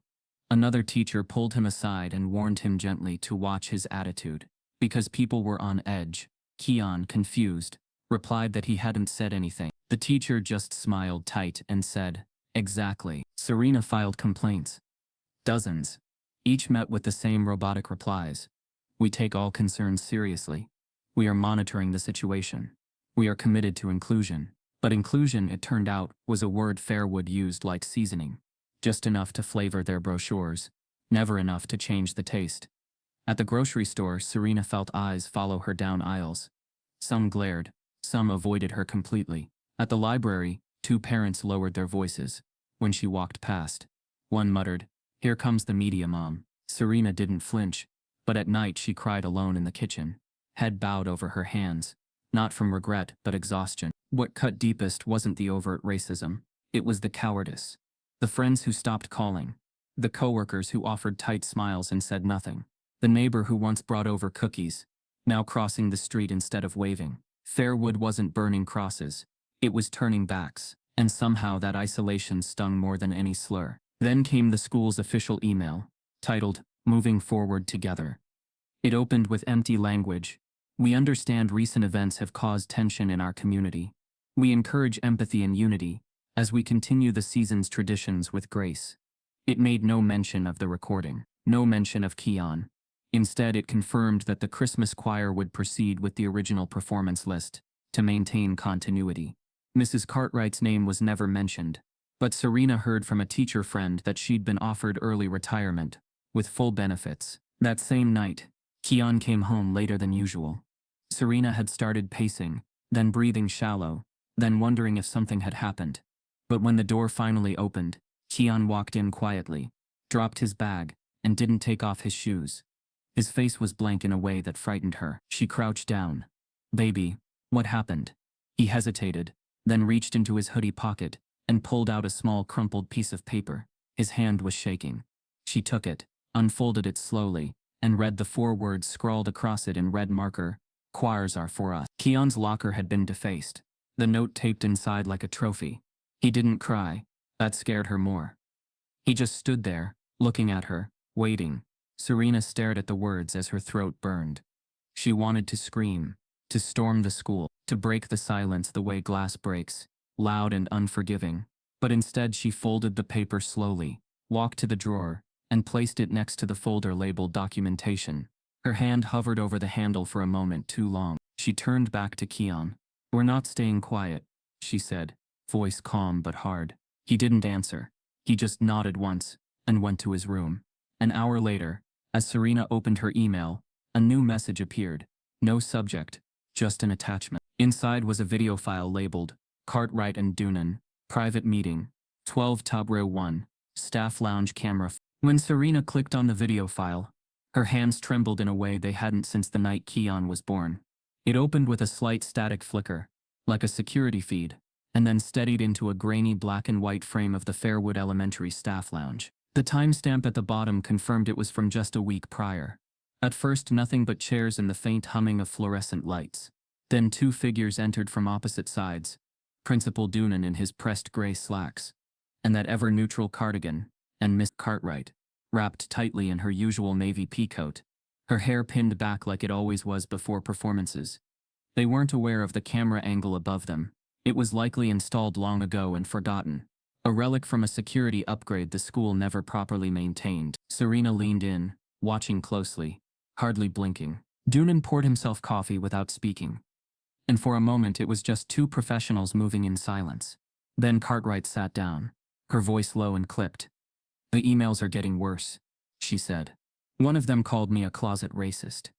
Another teacher pulled him aside and warned him gently to watch his attitude. Because people were on edge, Keon, confused, replied that he hadn't said anything. The teacher just smiled tight and said, "Exactly." Serena filed complaints. Dozens. Each met with the same robotic replies. "We take all concerns seriously. We are monitoring the situation. We are committed to inclusion." But inclusion, it turned out, was a word Fairwood used like seasoning. Just enough to flavor their brochures, never enough to change the taste. At the grocery store, Serena felt eyes follow her down aisles. Some glared, some avoided her completely. At the library, 2 parents lowered their voices. When she walked past, one muttered, "Here comes the media mom." Serena didn't flinch, but at night she cried alone in the kitchen, head bowed over her hands, not from regret but exhaustion. What cut deepest wasn't the overt racism, it was the cowardice. The friends who stopped calling, the coworkers who offered tight smiles and said nothing, the neighbor who once brought over cookies, now crossing the street instead of waving. Fairwood wasn't burning crosses, it was turning backs, and somehow that isolation stung more than any slur. Then came the school's official email, titled, "Moving Forward Together." It opened with empty language. "We understand recent events have caused tension in our community. We encourage empathy and unity as we continue the season's traditions with grace." It made no mention of the recording, no mention of Keon. Instead, it confirmed that the Christmas choir would proceed with the original performance list to maintain continuity. Mrs. Cartwright's name was never mentioned, but Serena heard from a teacher friend that she'd been offered early retirement, with full benefits. That same night, Keon came home later than usual. Serena had started pacing, then breathing shallow, then wondering if something had happened. But when the door finally opened, Keon walked in quietly, dropped his bag, and didn't take off his shoes. His face was blank in a way that frightened her. She crouched down. "Baby, what happened?" He hesitated, then reached into his hoodie pocket and pulled out a small crumpled piece of paper. His hand was shaking. She took it, unfolded it slowly, and read the 4 words scrawled across it in red marker: "Choirs are for us." Keon's locker had been defaced, the note taped inside like a trophy. He didn't cry. That scared her more. He just stood there, looking at her, waiting. Serena stared at the words as her throat burned. She wanted to scream, to storm the school, to break the silence the way glass breaks, loud and unforgiving. But instead she folded the paper slowly, walked to the drawer, and placed it next to the folder labeled documentation. Her hand hovered over the handle for a moment too long. She turned back to Keon. "We're not staying quiet," she said, voice calm but hard. He didn't answer. He just nodded once and went to his room. An hour later, as Serena opened her email, a new message appeared. No subject, just an attachment. Inside was a video file labeled "Cartwright and Doonan, Private Meeting, 12 Tub Row 1, Staff Lounge Camera." When Serena clicked on the video file, her hands trembled in a way they hadn't since the night Keon was born. It opened with a slight static flicker, like a security feed, and then steadied into a grainy black and white frame of the Fairwood Elementary Staff Lounge. The timestamp at the bottom confirmed it was from just a week prior. At first, nothing but chairs and the faint humming of fluorescent lights. Then 2 figures entered from opposite sides, Principal Doonan in his pressed gray slacks, and that ever-neutral cardigan, and Miss Cartwright, wrapped tightly in her usual navy peacoat, her hair pinned back like it always was before performances. They weren't aware of the camera angle above them. It was likely installed long ago and forgotten, a relic from a security upgrade the school never properly maintained. Serena leaned in, watching closely, hardly blinking. Doonan poured himself coffee without speaking, and for a moment it was just 2 professionals moving in silence. Then Cartwright sat down, her voice low and clipped. "The emails are getting worse," she said. "One of them called me a closet racist."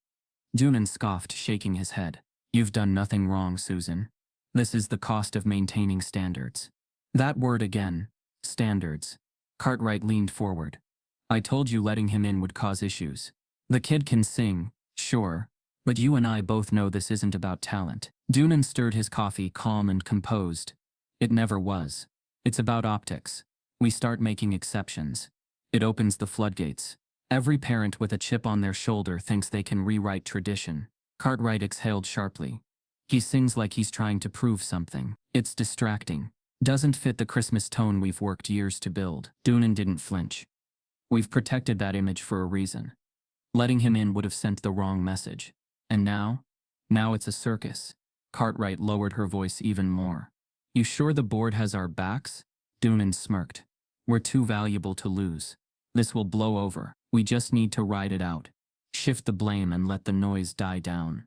Doonan scoffed, shaking his head. "You've done nothing wrong, Susan. This is the cost of maintaining standards." That word again, standards. Cartwright leaned forward. "I told you letting him in would cause issues. The kid can sing, sure, but you and I both know this isn't about talent. Doonan stirred his coffee, calm and composed. It never was. It's about optics. We start making exceptions. It opens the floodgates. Every parent with a chip on their shoulder thinks they can rewrite tradition. Cartwright exhaled sharply. He sings like he's trying to prove something. It's distracting. Doesn't fit the Christmas tone we've worked years to build. Doonan didn't flinch. We've protected that image for a reason. Letting him in would have sent the wrong message. And now? Now it's a circus. Cartwright lowered her voice even more. You sure the board has our backs? Doonan smirked. We're too valuable to lose. This will blow over. We just need to ride it out. Shift the blame and let the noise die down.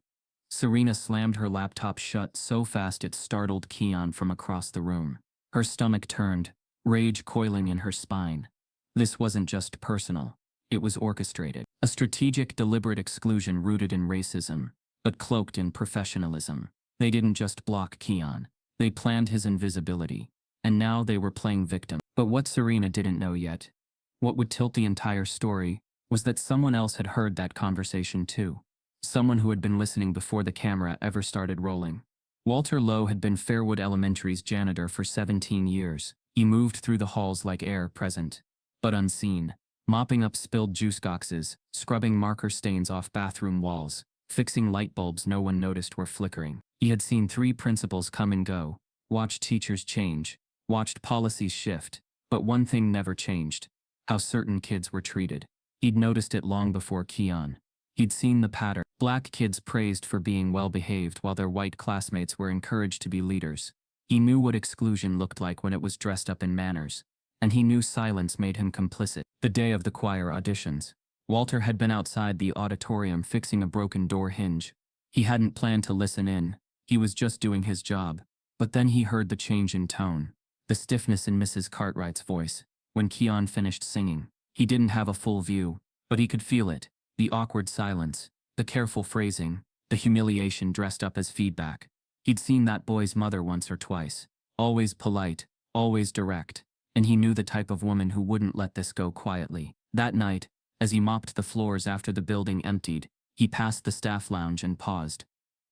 Serena slammed her laptop shut so fast it startled Keon from across the room. Her stomach turned, rage coiling in her spine. This wasn't just personal. It was orchestrated. A strategic, deliberate exclusion rooted in racism, but cloaked in professionalism. They didn't just block Keon. They planned his invisibility. And now they were playing victim. But what Serena didn't know yet, what would tilt the entire story, was that someone else had heard that conversation too. Someone who had been listening before the camera ever started rolling. Walter Lowe had been Fairwood Elementary's janitor for 17 years. He moved through the halls like air present, but unseen, mopping up spilled juice boxes, scrubbing marker stains off bathroom walls, fixing light bulbs no one noticed were flickering. He had seen 3 principals come and go, watched teachers change, watched policies shift, but one thing never changed: how certain kids were treated. He'd noticed it long before Keon. He'd seen the pattern. Black kids praised for being well-behaved while their white classmates were encouraged to be leaders. He knew what exclusion looked like when it was dressed up in manners. And he knew silence made him complicit. The day of the choir auditions, Walter had been outside the auditorium fixing a broken door hinge. He hadn't planned to listen in. He was just doing his job. But then he heard the change in tone. The stiffness in Mrs. Cartwright's voice. When Keon finished singing, he didn't have a full view, but he could feel it. The awkward silence, the careful phrasing, the humiliation dressed up as feedback. He'd seen that boy's mother once or twice. Always polite, always direct. And he knew the type of woman who wouldn't let this go quietly. That night, as he mopped the floors after the building emptied, he passed the staff lounge and paused.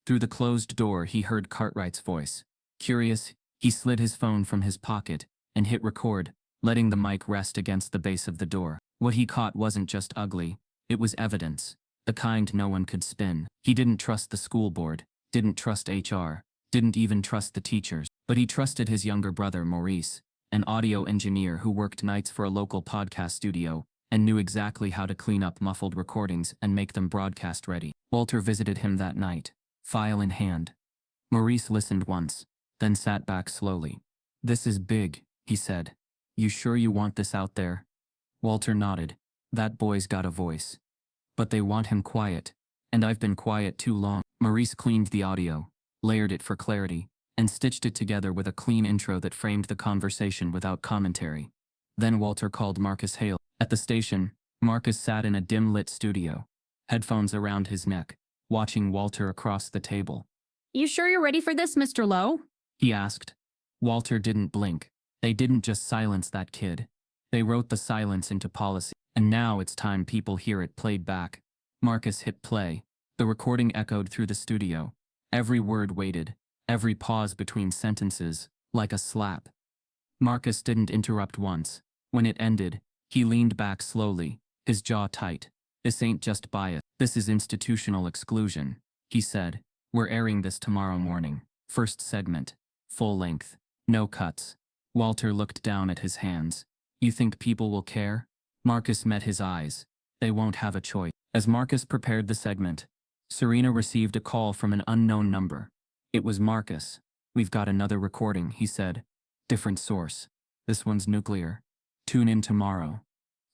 Through the closed door he heard Cartwright's voice. Curious, he slid his phone from his pocket and hit record, letting the mic rest against the base of the door. What he caught wasn't just ugly, it was evidence, the kind no one could spin. He didn't trust the school board, didn't trust HR, didn't even trust the teachers, but he trusted his younger brother Maurice, an audio engineer who worked nights for a local podcast studio and knew exactly how to clean up muffled recordings and make them broadcast ready. Walter visited him that night, file in hand. Maurice listened once, then sat back slowly. "This is big," he said. "You sure you want this out there?" Walter nodded. "That boy's got a voice. But they want him quiet, and I've been quiet too long." Maurice cleaned the audio, layered it for clarity, and stitched it together with a clean intro that framed the conversation without commentary. Then Walter called Marcus Hale. At the station, Marcus sat in a dim-lit studio, headphones around his neck, watching Walter across the table. "You sure you're ready for this, Mr. Lowe?" He asked. Walter didn't blink. They didn't just silence that kid. They wrote the silence into policy. And now it's time people hear it played back. Marcus hit play. The recording echoed through the studio. Every word weighted, every pause between sentences, like a slap. Marcus didn't interrupt once. When it ended, he leaned back slowly, his jaw tight. "This ain't just bias. This is institutional exclusion," he said. "We're airing this tomorrow morning. First segment. Full length. No cuts." Walter looked down at his hands. "You think people will care?" Marcus met his eyes. "They won't have a choice." As Marcus prepared the segment, Serena received a call from an unknown number. It was Marcus. "We've got another recording," he said. "Different source. This one's nuclear. Tune in tomorrow."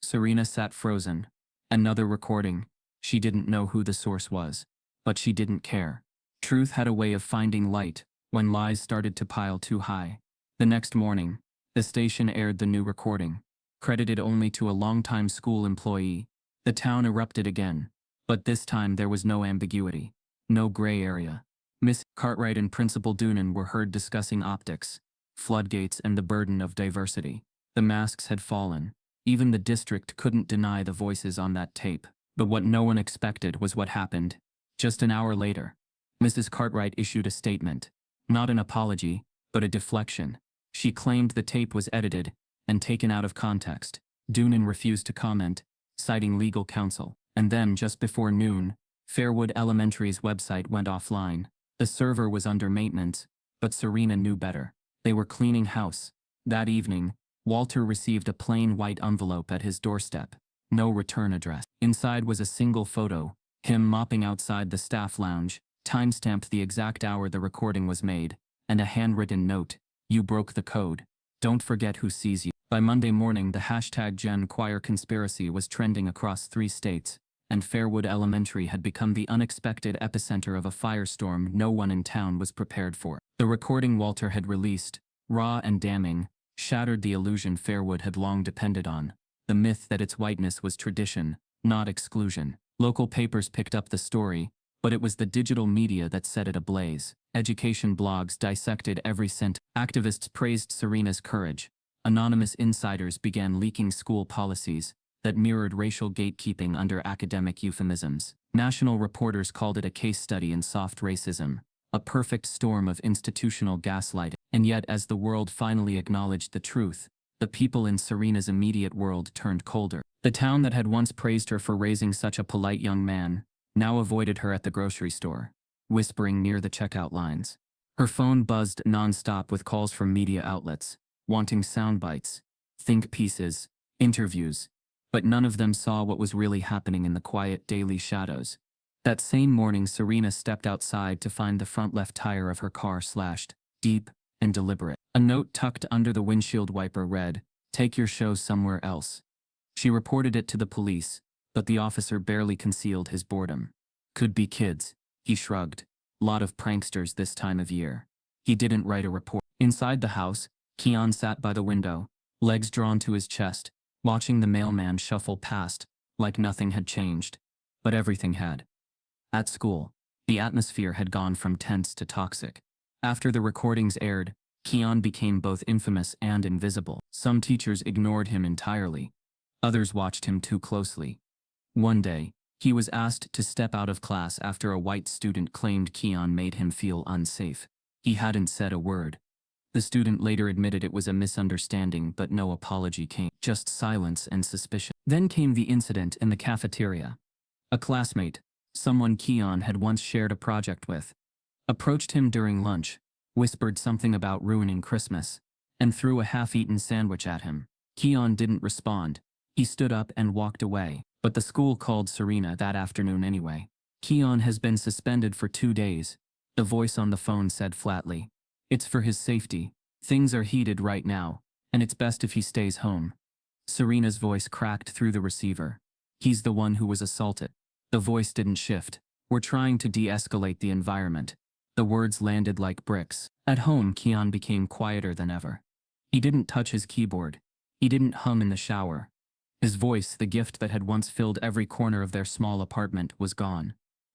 Serena sat frozen. Another recording. She didn't know who the source was, but she didn't care. Truth had a way of finding light when lies started to pile too high. The next morning, the station aired the new recording. Credited only to a longtime school employee, the town erupted again. But this time there was no ambiguity, no gray area. Miss Cartwright and Principal Doonan were heard discussing optics, floodgates, and the burden of diversity. The masks had fallen. Even the district couldn't deny the voices on that tape. But what no one expected was what happened. Just an hour later, Mrs. Cartwright issued a statement. Not an apology, but a deflection. She claimed the tape was edited and taken out of context. Doonan refused to comment, citing legal counsel. And then, just before noon, Fairwood Elementary's website went offline. The server was under maintenance, but Serena knew better. They were cleaning house. That evening, Walter received a plain white envelope at his doorstep. No return address. Inside was a single photo, him mopping outside the staff lounge, timestamped the exact hour the recording was made, and a handwritten note: "You broke the code. Don't forget who sees you." By Monday morning, the hashtag Gen Choir conspiracy was trending across 3 states, and Fairwood Elementary had become the unexpected epicenter of a firestorm no one in town was prepared for. The recording Walter had released, raw and damning, shattered the illusion Fairwood had long depended on, the myth that its whiteness was tradition, not exclusion. Local papers picked up the story, but it was the digital media that set it ablaze. Education blogs dissected every sentence. Activists praised Serena's courage. Anonymous insiders began leaking school policies that mirrored racial gatekeeping under academic euphemisms. National reporters called it a case study in soft racism, a perfect storm of institutional gaslighting. And yet, as the world finally acknowledged the truth, the people in Serena's immediate world turned colder. The town that had once praised her for raising such a polite young man now avoided her at the grocery store, whispering near the checkout lines. Her phone buzzed nonstop with calls from media outlets, wanting sound bites, think pieces, interviews, but none of them saw what was really happening in the quiet daily shadows. That same morning, Serena stepped outside to find the front left tire of her car slashed, deep and deliberate. A note tucked under the windshield wiper read, "Take your show somewhere else." She reported it to the police, but the officer barely concealed his boredom. "Could be kids," he shrugged. "Lot of pranksters this time of year." He didn't write a report. Inside the house, Keon sat by the window, legs drawn to his chest, watching the mailman shuffle past, like nothing had changed. But everything had. At school, the atmosphere had gone from tense to toxic. After the recordings aired, Keon became both infamous and invisible. Some teachers ignored him entirely. Others watched him too closely. One day, he was asked to step out of class after a white student claimed Keon made him feel unsafe. He hadn't said a word. The student later admitted it was a misunderstanding, but no apology came, just silence and suspicion. Then came the incident in the cafeteria. A classmate, someone Keon had once shared a project with, approached him during lunch, whispered something about ruining Christmas, and threw a half-eaten sandwich at him. Keon didn't respond. He stood up and walked away, but the school called Serena that afternoon anyway. "Keon has been suspended for 2 days, the voice on the phone said flatly. "It's for his safety. Things are heated right now, and it's best if he stays home." Serena's voice cracked through the receiver. "He's the one who was assaulted." The voice didn't shift. "We're trying to de-escalate the environment." The words landed like bricks. At home, Keon became quieter than ever. He didn't touch his keyboard. He didn't hum in the shower. His voice, the gift that had once filled every corner of their small apartment, was gone.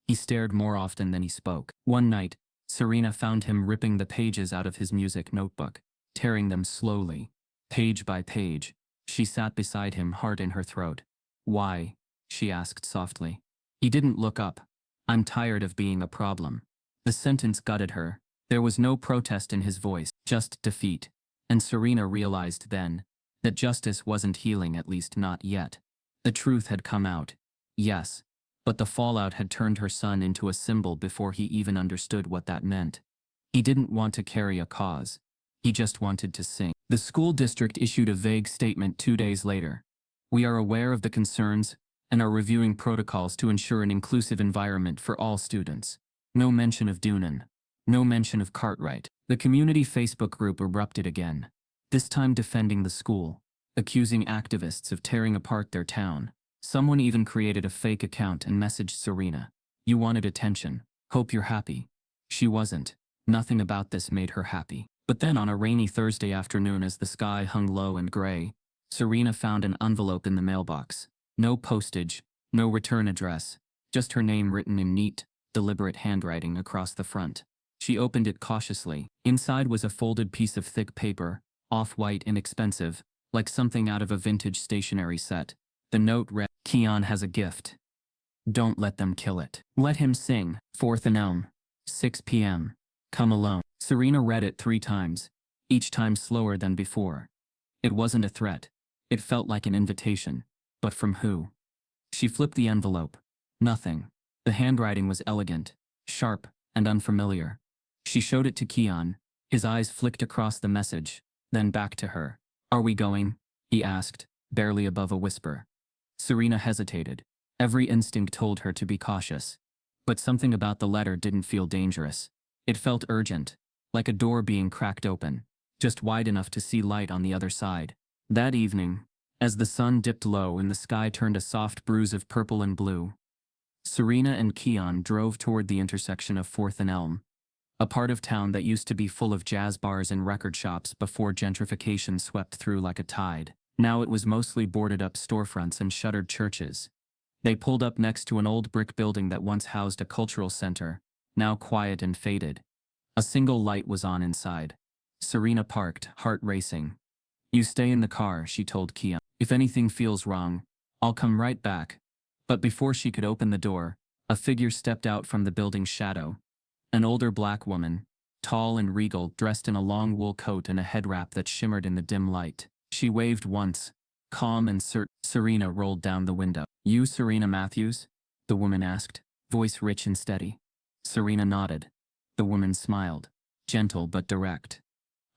He stared more often than he spoke. One night, Serena found him ripping the pages out of his music notebook, tearing them slowly, page by page. She sat beside him, heart in her throat. "Why?" she asked softly. He didn't look up. "I'm tired of being a problem." The sentence gutted her. There was no protest in his voice, just defeat. And Serena realized then that justice wasn't healing, at least not yet. The truth had come out. Yes. But the fallout had turned her son into a symbol before he even understood what that meant. He didn't want to carry a cause. He just wanted to sing. The school district issued a vague statement 2 days later. "We are aware of the concerns and are reviewing protocols to ensure an inclusive environment for all students." No mention of Doonan. No mention of Cartwright. The community Facebook group erupted again, this time defending the school, accusing activists of tearing apart their town. Someone even created a fake account and messaged Serena. "You wanted attention. Hope you're happy." She wasn't. Nothing about this made her happy. But then on a rainy Thursday afternoon, as the sky hung low and gray, Serena found an envelope in the mailbox. No postage, no return address, just her name written in neat, deliberate handwriting across the front. She opened it cautiously. Inside was a folded piece of thick paper, off-white and expensive, like something out of a vintage stationery set. The note read, "Keon has a gift. Don't let them kill it. Let him sing. 4th and Elm. 6 p.m. Come alone. Serena read it 3 times, each time slower than before. It wasn't a threat. It felt like an invitation. But from who? She flipped the envelope. Nothing. The handwriting was elegant, sharp, and unfamiliar. She showed it to Keon. His eyes flicked across the message, then back to her. Are we going? He asked, barely above a whisper. Serena hesitated. Every instinct told her to be cautious. But something about the letter didn't feel dangerous. It felt urgent, like a door being cracked open, just wide enough to see light on the other side. That evening, as the sun dipped low and the sky turned a soft bruise of purple and blue, Serena and Keon drove toward the intersection of 4th and Elm, a part of town that used to be full of jazz bars and record shops before gentrification swept through like a tide. Now it was mostly boarded up storefronts and shuttered churches. They pulled up next to an old brick building that once housed a cultural center, now quiet and faded. A single light was on inside. Serena parked, heart racing. You stay in the car, she told Keon. If anything feels wrong, I'll come right back. But before she could open the door, a figure stepped out from the building's shadow. An older black woman, tall and regal, dressed in a long wool coat and a head wrap that shimmered in the dim light. She waved once, calm and certain. Serena rolled down the window. You Serena Matthews? The woman asked, voice rich and steady. Serena nodded. The woman smiled, gentle but direct.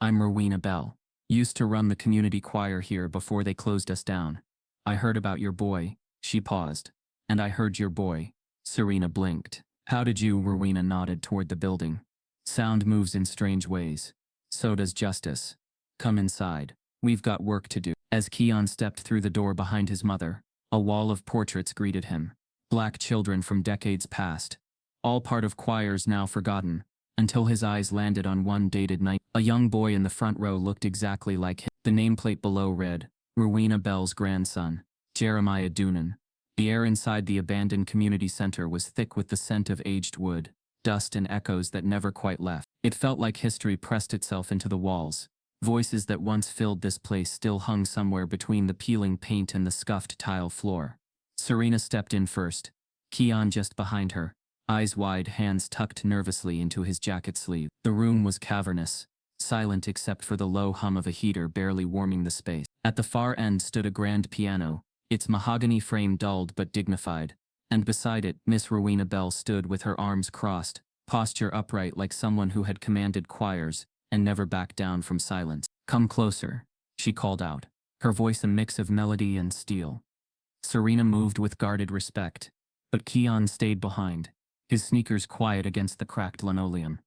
I'm Rowena Bell. Used to run the community choir here before they closed us down. I heard about your boy. She paused. And I heard your boy. Serena blinked. How did you? Rowena nodded toward the building. Sound moves in strange ways. So does justice. Come inside. We've got work to do. As Keon stepped through the door behind his mother, a wall of portraits greeted him. Black children from decades past. All part of choirs now forgotten, until his eyes landed on one dated night. A young boy in the front row looked exactly like him. The nameplate below read, Rowena Bell's grandson, Jeremiah Doonan. The air inside the abandoned community center was thick with the scent of aged wood, dust and echoes that never quite left. It felt like history pressed itself into the walls. Voices that once filled this place still hung somewhere between the peeling paint and the scuffed tile floor. Serena stepped in first, Keon just behind her, eyes wide, hands tucked nervously into his jacket sleeve. The room was cavernous, silent except for the low hum of a heater barely warming the space. At the far end stood a grand piano, its mahogany frame dulled but dignified, and beside it Miss Rowena Bell stood with her arms crossed, posture upright like someone who had commanded choirs and never backed down from silence. Come closer, she called out, her voice a mix of melody and steel. Serena moved with guarded respect, but Keon stayed behind, his sneakers quiet against the cracked linoleum.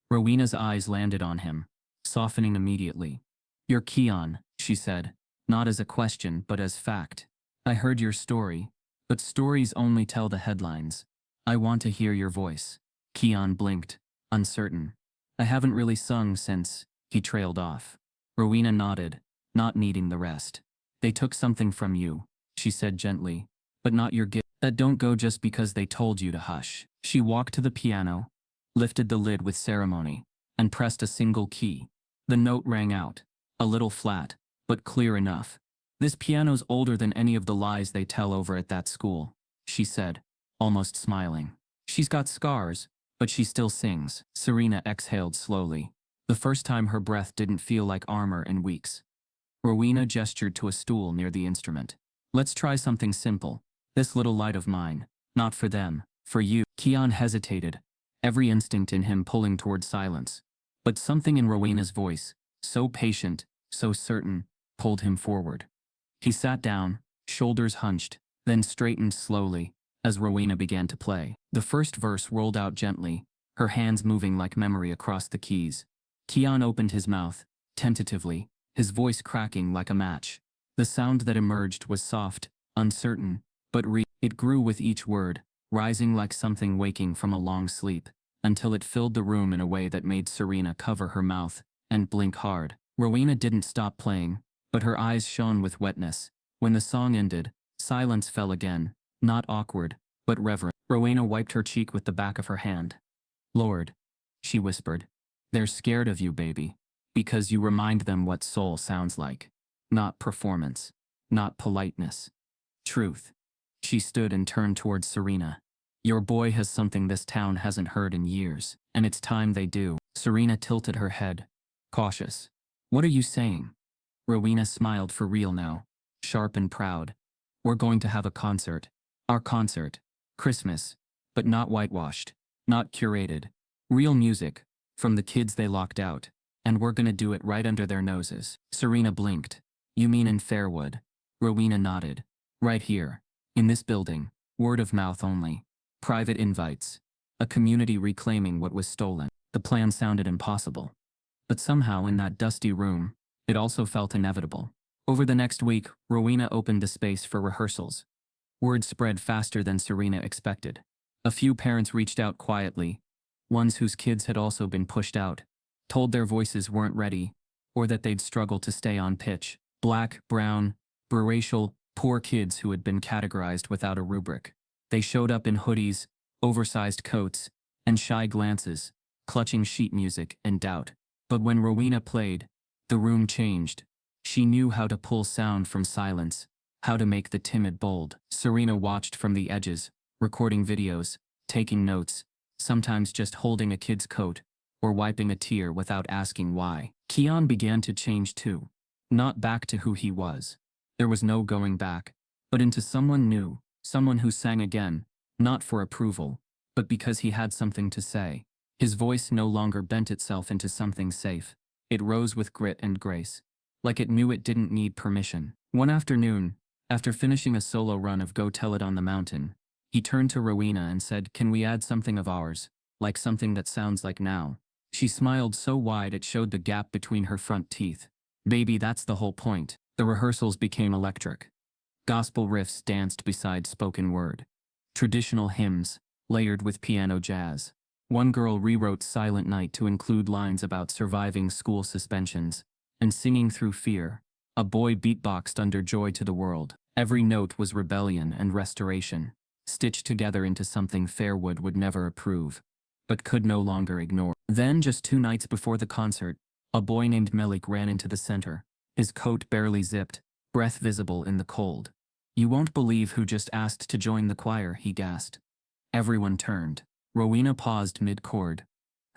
Rowena's eyes landed on him, softening immediately. You're Keon, she said, not as a question but as fact. I heard your story, but stories only tell the headlines. I want to hear your voice. Keon blinked, uncertain. I haven't really sung since, he trailed off. Rowena nodded, not needing the rest. They took something from you, she said gently, but not your gift. That don't go just because they told you to hush. She walked to the piano, lifted the lid with ceremony, and pressed a single key. The note rang out, a little flat, but clear enough. This piano's older than any of the lies they tell over at that school, she said, almost smiling. She's got scars, but she still sings. Serena exhaled slowly, the first time her breath didn't feel like armor in weeks. Rowena gestured to a stool near the instrument. Let's try something simple. This little light of mine, not for them, for you. Keon hesitated, every instinct in him pulling toward silence. But something in Rowena's voice, so patient, so certain, pulled him forward. He sat down, shoulders hunched, then straightened slowly, as Rowena began to play. The first verse rolled out gently, her hands moving like memory across the keys. Keon opened his mouth, tentatively, his voice cracking like a match. The sound that emerged was soft, uncertain, but it grew with each word, rising like something waking from a long sleep, until it filled the room in a way that made Serena cover her mouth and blink hard. Rowena didn't stop playing, but her eyes shone with wetness. When the song ended, silence fell again, not awkward, but reverent. Rowena wiped her cheek with the back of her hand. Lord, she whispered, they're scared of you, baby, because you remind them what soul sounds like. Not performance, not politeness. Truth. She stood and turned towards Serena. Your boy has something this town hasn't heard in years, and it's time they do. Serena tilted her head, cautious. What are you saying? Rowena smiled for real now, sharp and proud. We're going to have a concert. Our concert. Christmas. But not whitewashed. Not curated. Real music. From the kids they locked out. And we're gonna do it right under their noses. Serena blinked. You mean in Fairwood? Rowena nodded. Right here. In this building. Word of mouth only. Private invites. A community reclaiming what was stolen. The plan sounded impossible. But somehow in that dusty room, it also felt inevitable. Over the next week, Rowena opened a space for rehearsals. Word spread faster than Serena expected. A few parents reached out quietly, ones whose kids had also been pushed out, told their voices weren't ready, or that they'd struggle to stay on pitch. Black, brown, biracial, poor kids who had been categorized without a rubric. They showed up in hoodies, oversized coats, and shy glances, clutching sheet music and doubt. But when Rowena played, the room changed. She knew how to pull sound from silence, how to make the timid bold. Serena watched from the edges, recording videos, taking notes, sometimes just holding a kid's coat, or wiping a tear without asking why. Keon began to change too. Not back to who he was. There was no going back, but into someone new, someone who sang again, not for approval, but because he had something to say. His voice no longer bent itself into something safe. It rose with grit and grace, like it knew it didn't need permission. One afternoon, after finishing a solo run of Go Tell It on the Mountain, he turned to Rowena and said, "Can we add something of ours, like something that sounds like now?" She smiled so wide it showed the gap between her front teeth. Baby, that's the whole point. The rehearsals became electric. Gospel riffs danced beside spoken word. Traditional hymns, layered with piano jazz. One girl rewrote Silent Night to include lines about surviving school suspensions and singing through fear. A boy beatboxed under Joy to the World. Every note was rebellion and restoration, stitched together into something Fairwood would never approve, but could no longer ignore. Then, just 2 nights before the concert, a boy named Melik ran into the center, his coat barely zipped, breath visible in the cold. "You won't believe who just asked to join the choir," he gasped. Everyone turned. Rowena paused mid-chord.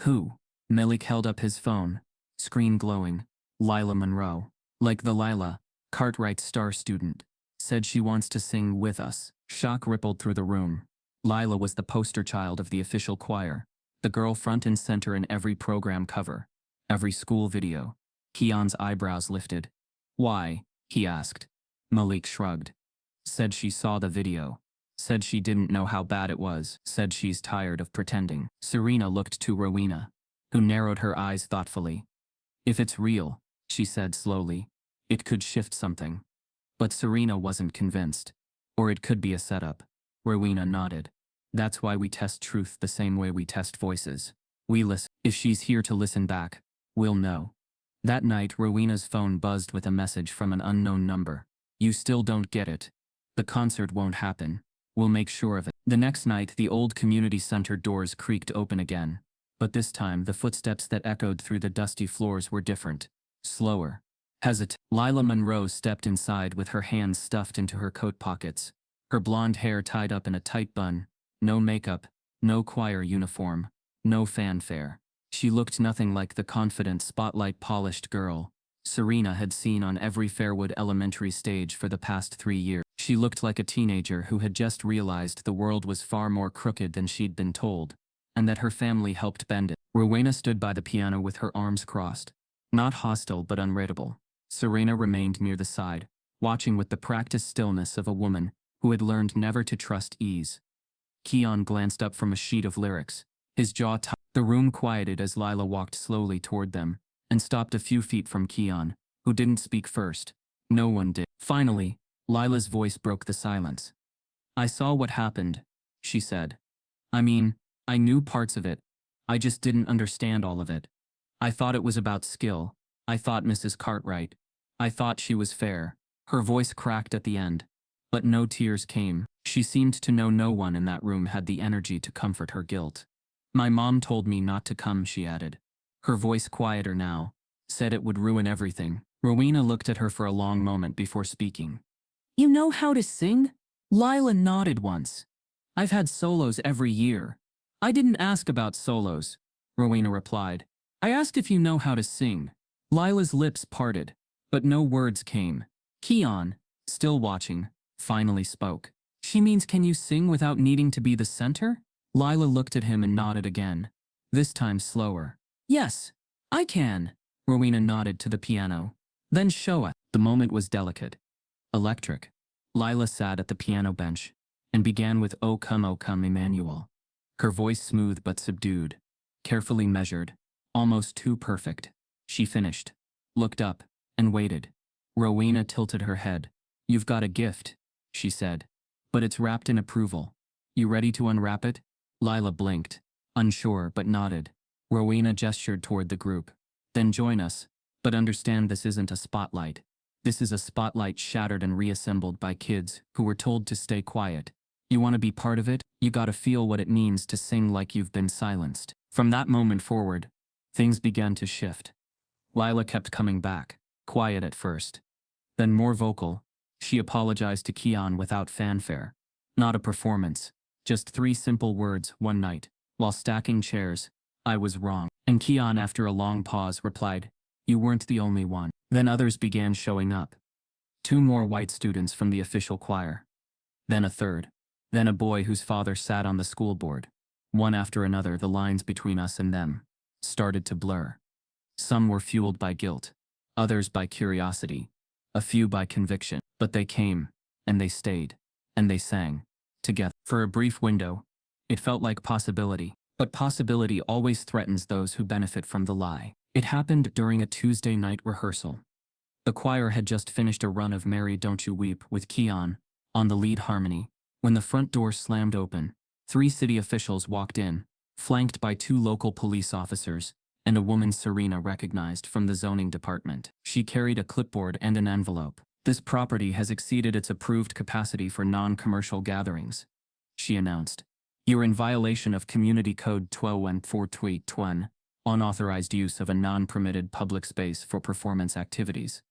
"Who?" Melik held up his phone, screen glowing. "Lila Monroe. Like the Lila, Cartwright's star student. Said she wants to sing with us." Shock rippled through the room. Lila was the poster child of the official choir, the girl front and center in every program cover, every school video. Keon's eyebrows lifted. "Why?" he asked. Malik shrugged. "Said she saw the video. Said she didn't know how bad it was. Said she's tired of pretending." Serena looked to Rowena, who narrowed her eyes thoughtfully. "If it's real," she said slowly, "it could shift something." But Serena wasn't convinced. "Or it could be a setup." Rowena nodded. "That's why we test truth the same way we test voices. We listen. If she's here to listen back, we'll know." That night, Rowena's phone buzzed with a message from an unknown number. "You still don't get it. The concert won't happen. We'll make sure of it." The next night, the old community center doors creaked open again. But this time, the footsteps that echoed through the dusty floors were different. Slower. Hesitant. Lila Monroe stepped inside with her hands stuffed into her coat pockets, her blonde hair tied up in a tight bun. No makeup, no choir uniform, no fanfare. She looked nothing like the confident, spotlight-polished girl Serena had seen on every Fairwood elementary stage for the past 3 years. She looked like a teenager who had just realized the world was far more crooked than she'd been told, and that her family helped bend it. Rowena stood by the piano with her arms crossed. Not hostile but unreadable. Serena remained near the side, watching with the practiced stillness of a woman who had learned never to trust ease. Keon glanced up from a sheet of lyrics, his jaw tight. The room quieted as Lila walked slowly toward them, and stopped a few feet from Keon, who didn't speak first. No one did. Finally, Lila's voice broke the silence. "I saw what happened," she said. "I mean, I knew parts of it. I just didn't understand all of it. I thought it was about skill. I thought Mrs. Cartwright. I thought she was fair." Her voice cracked at the end, but no tears came. She seemed to know no one in that room had the energy to comfort her guilt. "My mom told me not to come," she added. Her voice quieter now. "Said it would ruin everything." Rowena looked at her for a long moment before speaking. "You know how to sing?" Lila nodded once. I've had solos every year. I didn't ask about solos, Rowena replied. I asked if you know how to sing. Lila's lips parted, but no words came. Keon, still watching, finally spoke. She means can you sing without needing to be the center? Lila looked at him and nodded again, this time slower. Yes, I can. Rowena nodded to the piano. Then show us. The moment was delicate. Electric. Lila sat at the piano bench and began with O come, Emmanuel. Her voice smooth but subdued, carefully measured, almost too perfect. She finished, looked up, and waited. Rowena tilted her head. You've got a gift, she said, but it's wrapped in approval. You ready to unwrap it? Lila blinked, unsure but nodded. Rowena gestured toward the group. Then join us, but understand this isn't a spotlight. This is a spotlight shattered and reassembled by kids who were told to stay quiet. You want to be part of it? You gotta feel what it means to sing like you've been silenced. From that moment forward, things began to shift. Lila kept coming back, quiet at first. Then more vocal, she apologized to Keon without fanfare. Not a performance, just 3 simple words one night. While stacking chairs, I was wrong. And Keon, after a long pause, replied, you weren't the only one. Then others began showing up. 2 more white students from the official choir. Then a third. Then a boy whose father sat on the school board. One after another, the lines between us and them started to blur. Some were fueled by guilt, others by curiosity, a few by conviction. But they came, and they stayed, and they sang, together. For a brief window, it felt like possibility. But possibility always threatens those who benefit from the lie. It happened during a Tuesday night rehearsal. The choir had just finished a run of Mary Don't You Weep with Keon on the lead harmony. When the front door slammed open, 3 city officials walked in, flanked by 2 local police officers, and a woman Serena recognized from the zoning department. She carried a clipboard and an envelope. This property has exceeded its approved capacity for non-commercial gatherings, she announced. You're in violation of Community Code 1214.21, unauthorized use of a non-permitted public space for performance activities.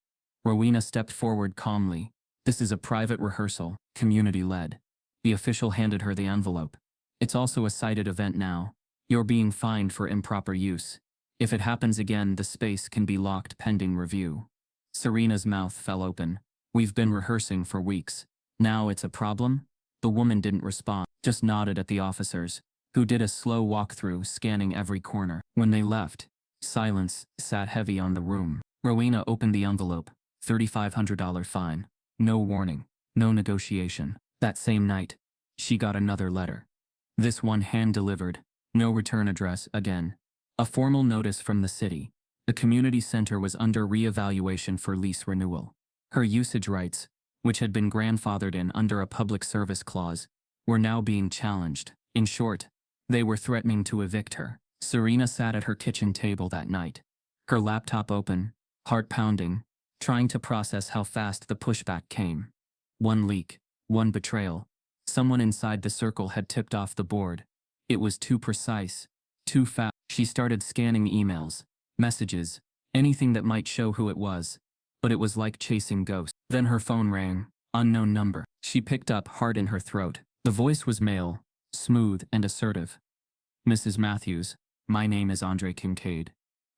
Rowena stepped forward calmly. This is a private rehearsal, community-led. The official handed her the envelope. It's also a cited event now. You're being fined for improper use. If it happens again, the space can be locked pending review. Serena's mouth fell open. We've been rehearsing for weeks. Now it's a problem? The woman didn't respond, just nodded at the officers, who did a slow walkthrough, scanning every corner. When they left, silence sat heavy on the room. Rowena opened the envelope. $3,500 fine. No warning. No negotiation. That same night, she got another letter. This one hand-delivered. No return address again. A formal notice from the city. The community center was under re-evaluation for lease renewal. Her usage rights, which had been grandfathered in under a public service clause, were now being challenged. In short, they were threatening to evict her. Serena sat at her kitchen table that night, her laptop open, heart pounding, trying to process how fast the pushback came. One leak, one betrayal. Someone inside the circle had tipped off the board. It was too precise, too fast. She started scanning emails, messages, anything that might show who it was. But it was like chasing ghosts. Then her phone rang. Unknown number. She picked up, heart in her throat. The voice was male, smooth and assertive. Mrs. Matthews, my name is Andre Kincaid.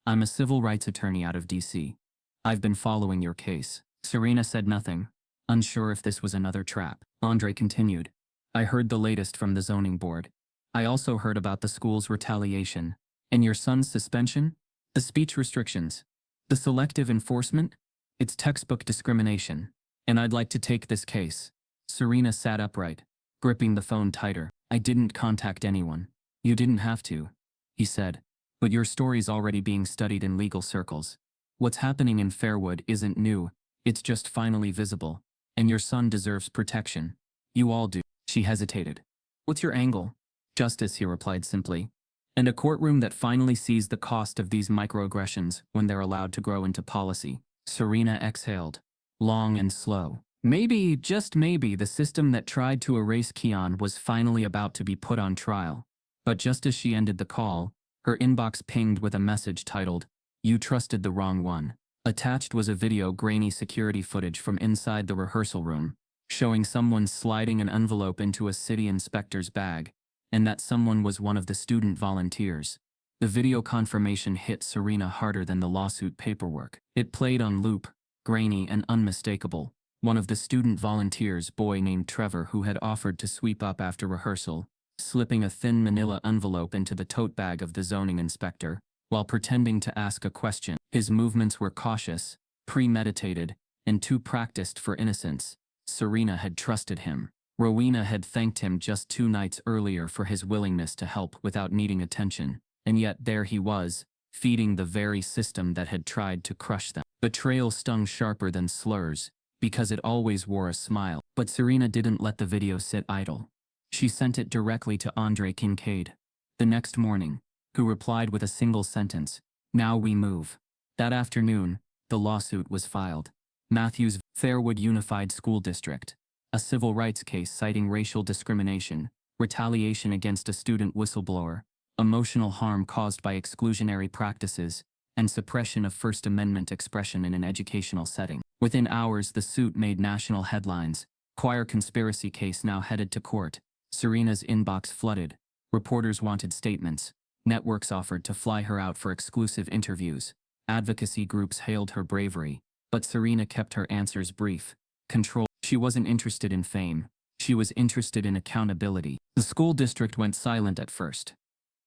I'm a civil rights attorney out of D.C. I've been following your case. Serena said nothing, unsure if this was another trap. Andre continued. I heard the latest from the zoning board. I also heard about the school's retaliation. And your son's suspension? The speech restrictions? The selective enforcement? It's textbook discrimination. And I'd like to take this case. Serena sat upright, gripping the phone tighter. I didn't contact anyone. You didn't have to, he said. But your story's already being studied in legal circles. What's happening in Fairwood isn't new. It's just finally visible. And your son deserves protection. You all do. She hesitated. What's your angle? Justice, he replied simply. And a courtroom that finally sees the cost of these microaggressions when they're allowed to grow into policy. Serena exhaled, long and slow. Maybe, just maybe, the system that tried to erase Keon was finally about to be put on trial. But just as she ended the call, her inbox pinged with a message titled, You trusted the wrong one. Attached was a video, grainy security footage from inside the rehearsal room, showing someone sliding an envelope into a city inspector's bag, and that someone was one of the student volunteers. The video confirmation hit Serena harder than the lawsuit paperwork. It played on loop, grainy and unmistakable. One of the student volunteers, boy named Trevor, who had offered to sweep up after rehearsal, slipping a thin manila envelope into the tote bag of the zoning inspector, while pretending to ask a question. His movements were cautious, premeditated, and too practiced for innocence. Serena had trusted him. Rowena had thanked him just 2 nights earlier for his willingness to help without needing attention, and yet there he was, feeding the very system that had tried to crush them. Betrayal stung sharper than slurs, because it always wore a smile. But Serena didn't let the video sit idle. She sent it directly to Andre Kincaid, the next morning, who replied with a single sentence, "Now we move." That afternoon, the lawsuit was filed. Matthews, Fairwood Unified School District, a civil rights case citing racial discrimination, retaliation against a student whistleblower, emotional harm caused by exclusionary practices, and suppression of First Amendment expression in an educational setting. Within hours, the suit made national headlines. Choir conspiracy case now headed to court. Serena's inbox flooded. Reporters wanted statements. Networks offered to fly her out for exclusive interviews. Advocacy groups hailed her bravery. But Serena kept her answers brief. Control. She wasn't interested in fame. She was interested in accountability. The school district went silent at first.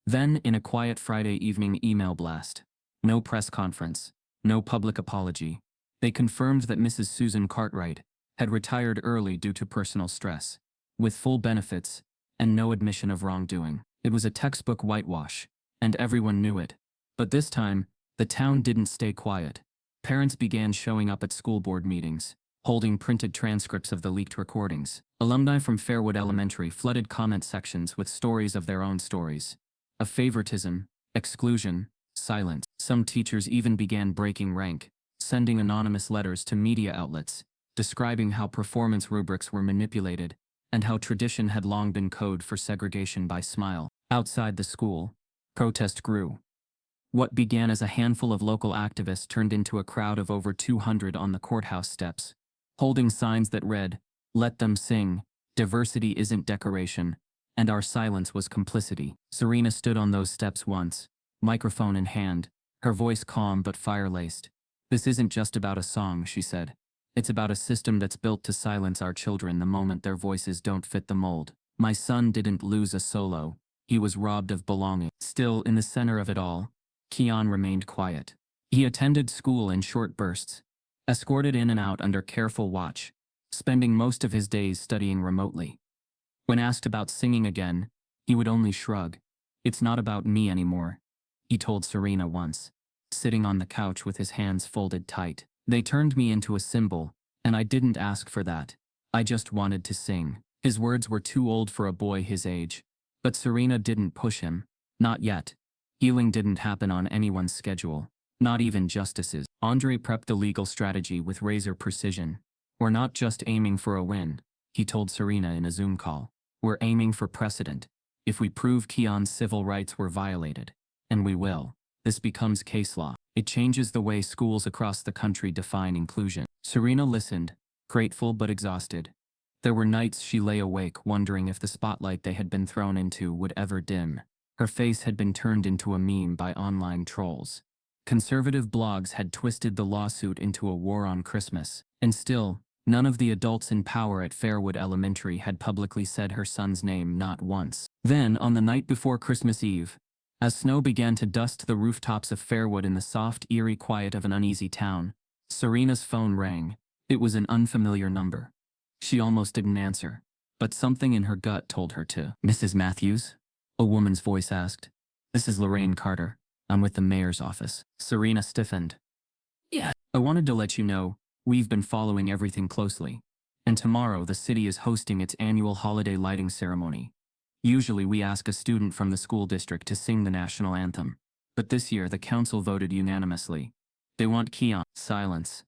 Then, in a quiet Friday evening email blast. No press conference. No public apology. They confirmed that Mrs. Susan Cartwright had retired early due to personal stress, with full benefits, and no admission of wrongdoing. It was a textbook whitewash, and everyone knew it. But this time, the town didn't stay quiet. Parents began showing up at school board meetings, holding printed transcripts of the leaked recordings. Alumni from Fairwood Elementary flooded comment sections with stories of their own stories. Of favoritism, exclusion, silence. Some teachers even began breaking rank, sending anonymous letters to media outlets, describing how performance rubrics were manipulated, and how tradition had long been code for segregation by smile. Outside the school, protest grew. What began as a handful of local activists turned into a crowd of over 200 on the courthouse steps, holding signs that read, "Let them sing, diversity isn't decoration," and "Our silence was complicity." Serena stood on those steps once, microphone in hand, her voice calm but fire-laced. "This isn't just about a song," she said. "It's about a system that's built to silence our children the moment their voices don't fit the mold. My son didn't lose a solo. He was robbed of belonging." Still, in the center of it all, Keon remained quiet. He attended school in short bursts, escorted in and out under careful watch, spending most of his days studying remotely. When asked about singing again, he would only shrug. "It's not about me anymore," he told Serena once, sitting on the couch with his hands folded tight. "They turned me into a symbol, and I didn't ask for that. I just wanted to sing." His words were too old for a boy his age, but Serena didn't push him. Not yet. Healing didn't happen on anyone's schedule, not even justice's. Andre prepped the legal strategy with razor precision. "We're not just aiming for a win," he told Serena in a Zoom call. "We're aiming for precedent. If we prove Keon's civil rights were violated, and we will, this becomes case law. It changes the way schools across the country define inclusion." Serena listened, grateful but exhausted. There were nights she lay awake wondering if the spotlight they had been thrown into would ever dim. Her face had been turned into a meme by online trolls. Conservative blogs had twisted the lawsuit into a war on Christmas. And still, none of the adults in power at Fairwood Elementary had publicly said her son's name, not once. Then, on the night before Christmas Eve, as snow began to dust the rooftops of Fairwood in the soft, eerie quiet of an uneasy town, Serena's phone rang. It was an unfamiliar number. She almost didn't answer, but something in her gut told her to. "Mrs. Matthews?" a woman's voice asked. "This is Lorraine Carter. I'm with the mayor's office." Serena stiffened. "Yeah." "I wanted to let you know, we've been following everything closely. And tomorrow the city is hosting its annual holiday lighting ceremony. Usually we ask a student from the school district to sing the national anthem. But this year the council voted unanimously. They want Keon." Silence.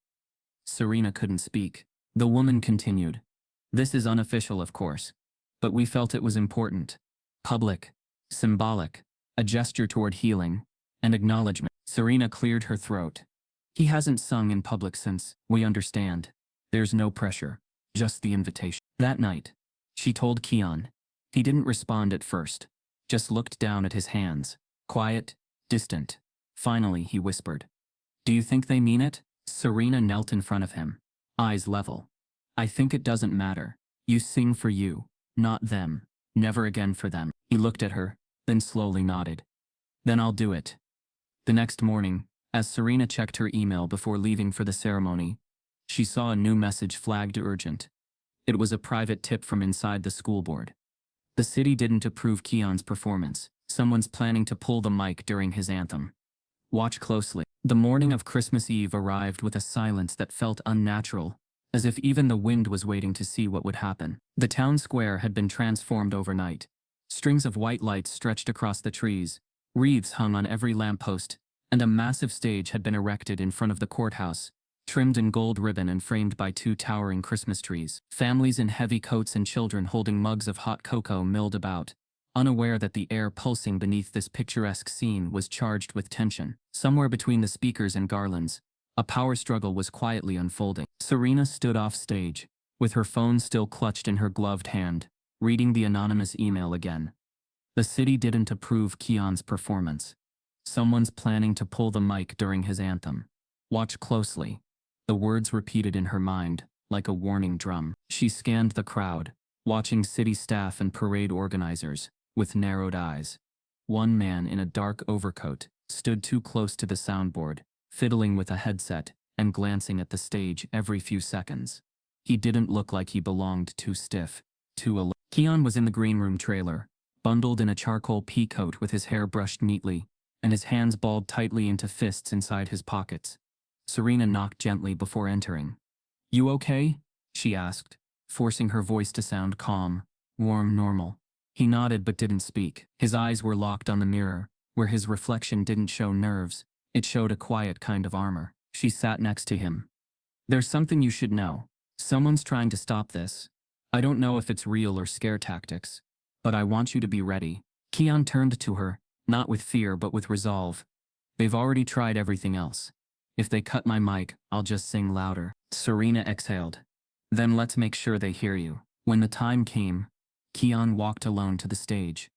Serena couldn't speak. The woman continued. "This is unofficial, of course. But we felt it was important. Public. Symbolic. A gesture toward healing. And acknowledgement." Serena cleared her throat. "He hasn't sung in public since. We understand. There's no pressure." just the invitation. That night, she told Keon. He didn't respond at first, just looked down at his hands, quiet, distant. Finally, he whispered, "Do you think they mean it?" Serena knelt in front of him, eyes level. "I think it doesn't matter. You sing for you, not them. Never again for them." He looked at her, then slowly nodded. "Then I'll do it." The next morning, as Serena checked her email before leaving for the ceremony, she saw a new message flagged urgent. It was a private tip from inside the school board. The city didn't approve Keon's performance. Someone's planning to pull the mic during his anthem. Watch closely. The morning of Christmas Eve arrived with a silence that felt unnatural, as if even the wind was waiting to see what would happen. The town square had been transformed overnight. Strings of white lights stretched across the trees, wreaths hung on every lamppost, and a massive stage had been erected in front of the courthouse, trimmed in gold ribbon and framed by 2 towering Christmas trees. Families in heavy coats and children holding mugs of hot cocoa milled about, unaware that the air pulsing beneath this picturesque scene was charged with tension. Somewhere between the speakers and garlands, a power struggle was quietly unfolding. Serena stood off stage, with her phone still clutched in her gloved hand, reading the anonymous email again. The city didn't approve Keon's performance. Someone's planning to pull the mic during his anthem. Watch closely. The words repeated in her mind, like a warning drum. She scanned the crowd, watching city staff and parade organizers, with narrowed eyes. One man in a dark overcoat stood too close to the soundboard, fiddling with a headset and glancing at the stage every few seconds. He didn't look like he belonged, too stiff, too alert. Keon was in the green room trailer, bundled in a charcoal pea coat with his hair brushed neatly, and his hands balled tightly into fists inside his pockets. Serena knocked gently before entering. "You okay?" she asked, forcing her voice to sound calm, warm, normal. He nodded but didn't speak. His eyes were locked on the mirror, where his reflection didn't show nerves, it showed a quiet kind of armor. She sat next to him. "There's something you should know. Someone's trying to stop this. I don't know if it's real or scare tactics, but I want you to be ready." Keon turned to her, not with fear but with resolve. "They've already tried everything else. If they cut my mic, I'll just sing louder." Serena exhaled. "Then let's make sure they hear you." When the time came, Keon walked alone to the stage.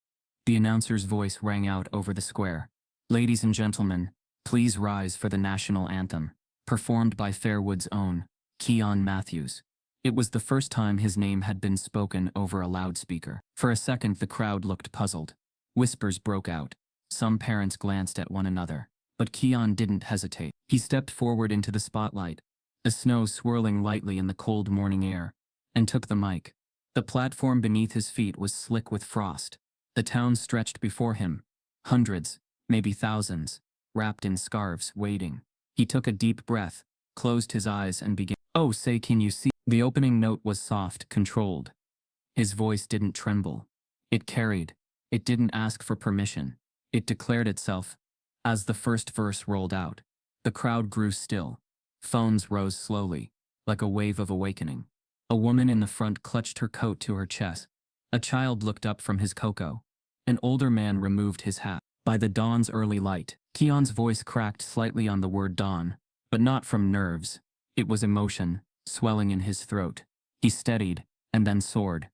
The announcer's voice rang out over the square. "Ladies and gentlemen, please rise for the national anthem, performed by Fairwood's own, Keon Matthews." It was the first time his name had been spoken over a loudspeaker. For a second the crowd looked puzzled. Whispers broke out. Some parents glanced at one another. But Keon didn't hesitate. He stepped forward into the spotlight, the snow swirling lightly in the cold morning air, and took the mic. The platform beneath his feet was slick with frost. The town stretched before him, hundreds, maybe thousands, wrapped in scarves, waiting. He took a deep breath, closed his eyes and began. "Oh, say, can you see?" The opening note was soft, controlled. His voice didn't tremble. It carried. It didn't ask for permission. It declared itself. As the first verse rolled out, the crowd grew still. Phones rose slowly, like a wave of awakening. A woman in the front clutched her coat to her chest. A child looked up from his cocoa. An older man removed his hat. By the dawn's early light, Keon's voice cracked slightly on the word dawn, but not from nerves. It was emotion, swelling in his throat. He steadied, and then soared.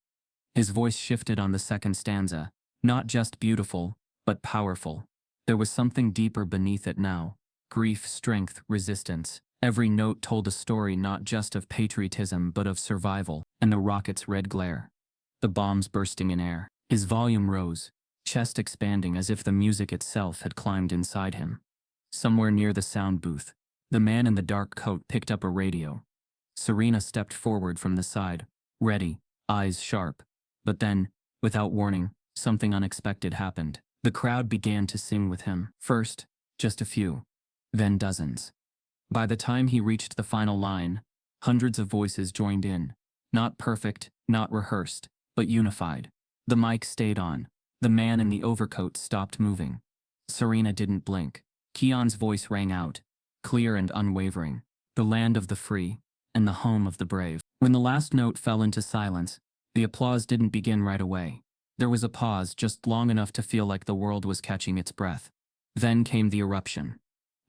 His voice shifted on the second stanza, not just beautiful, but powerful. There was something deeper beneath it now. Grief, strength, resistance. Every note told a story not just of patriotism but of survival. And the rocket's red glare. The bombs bursting in air. His volume rose, chest expanding as if the music itself had climbed inside him. Somewhere near the sound booth, the man in the dark coat picked up a radio. Serena stepped forward from the side, ready, eyes sharp. But then, without warning, something unexpected happened. The crowd began to sing with him. First, just a few. Then dozens. By the time he reached the final line, hundreds of voices joined in. Not perfect, not rehearsed, but unified. The mic stayed on. The man in the overcoat stopped moving. Serena didn't blink. Keon's voice rang out, clear and unwavering. The land of the free, and the home of the brave. When the last note fell into silence, the applause didn't begin right away. There was a pause just long enough to feel like the world was catching its breath. Then came the eruption.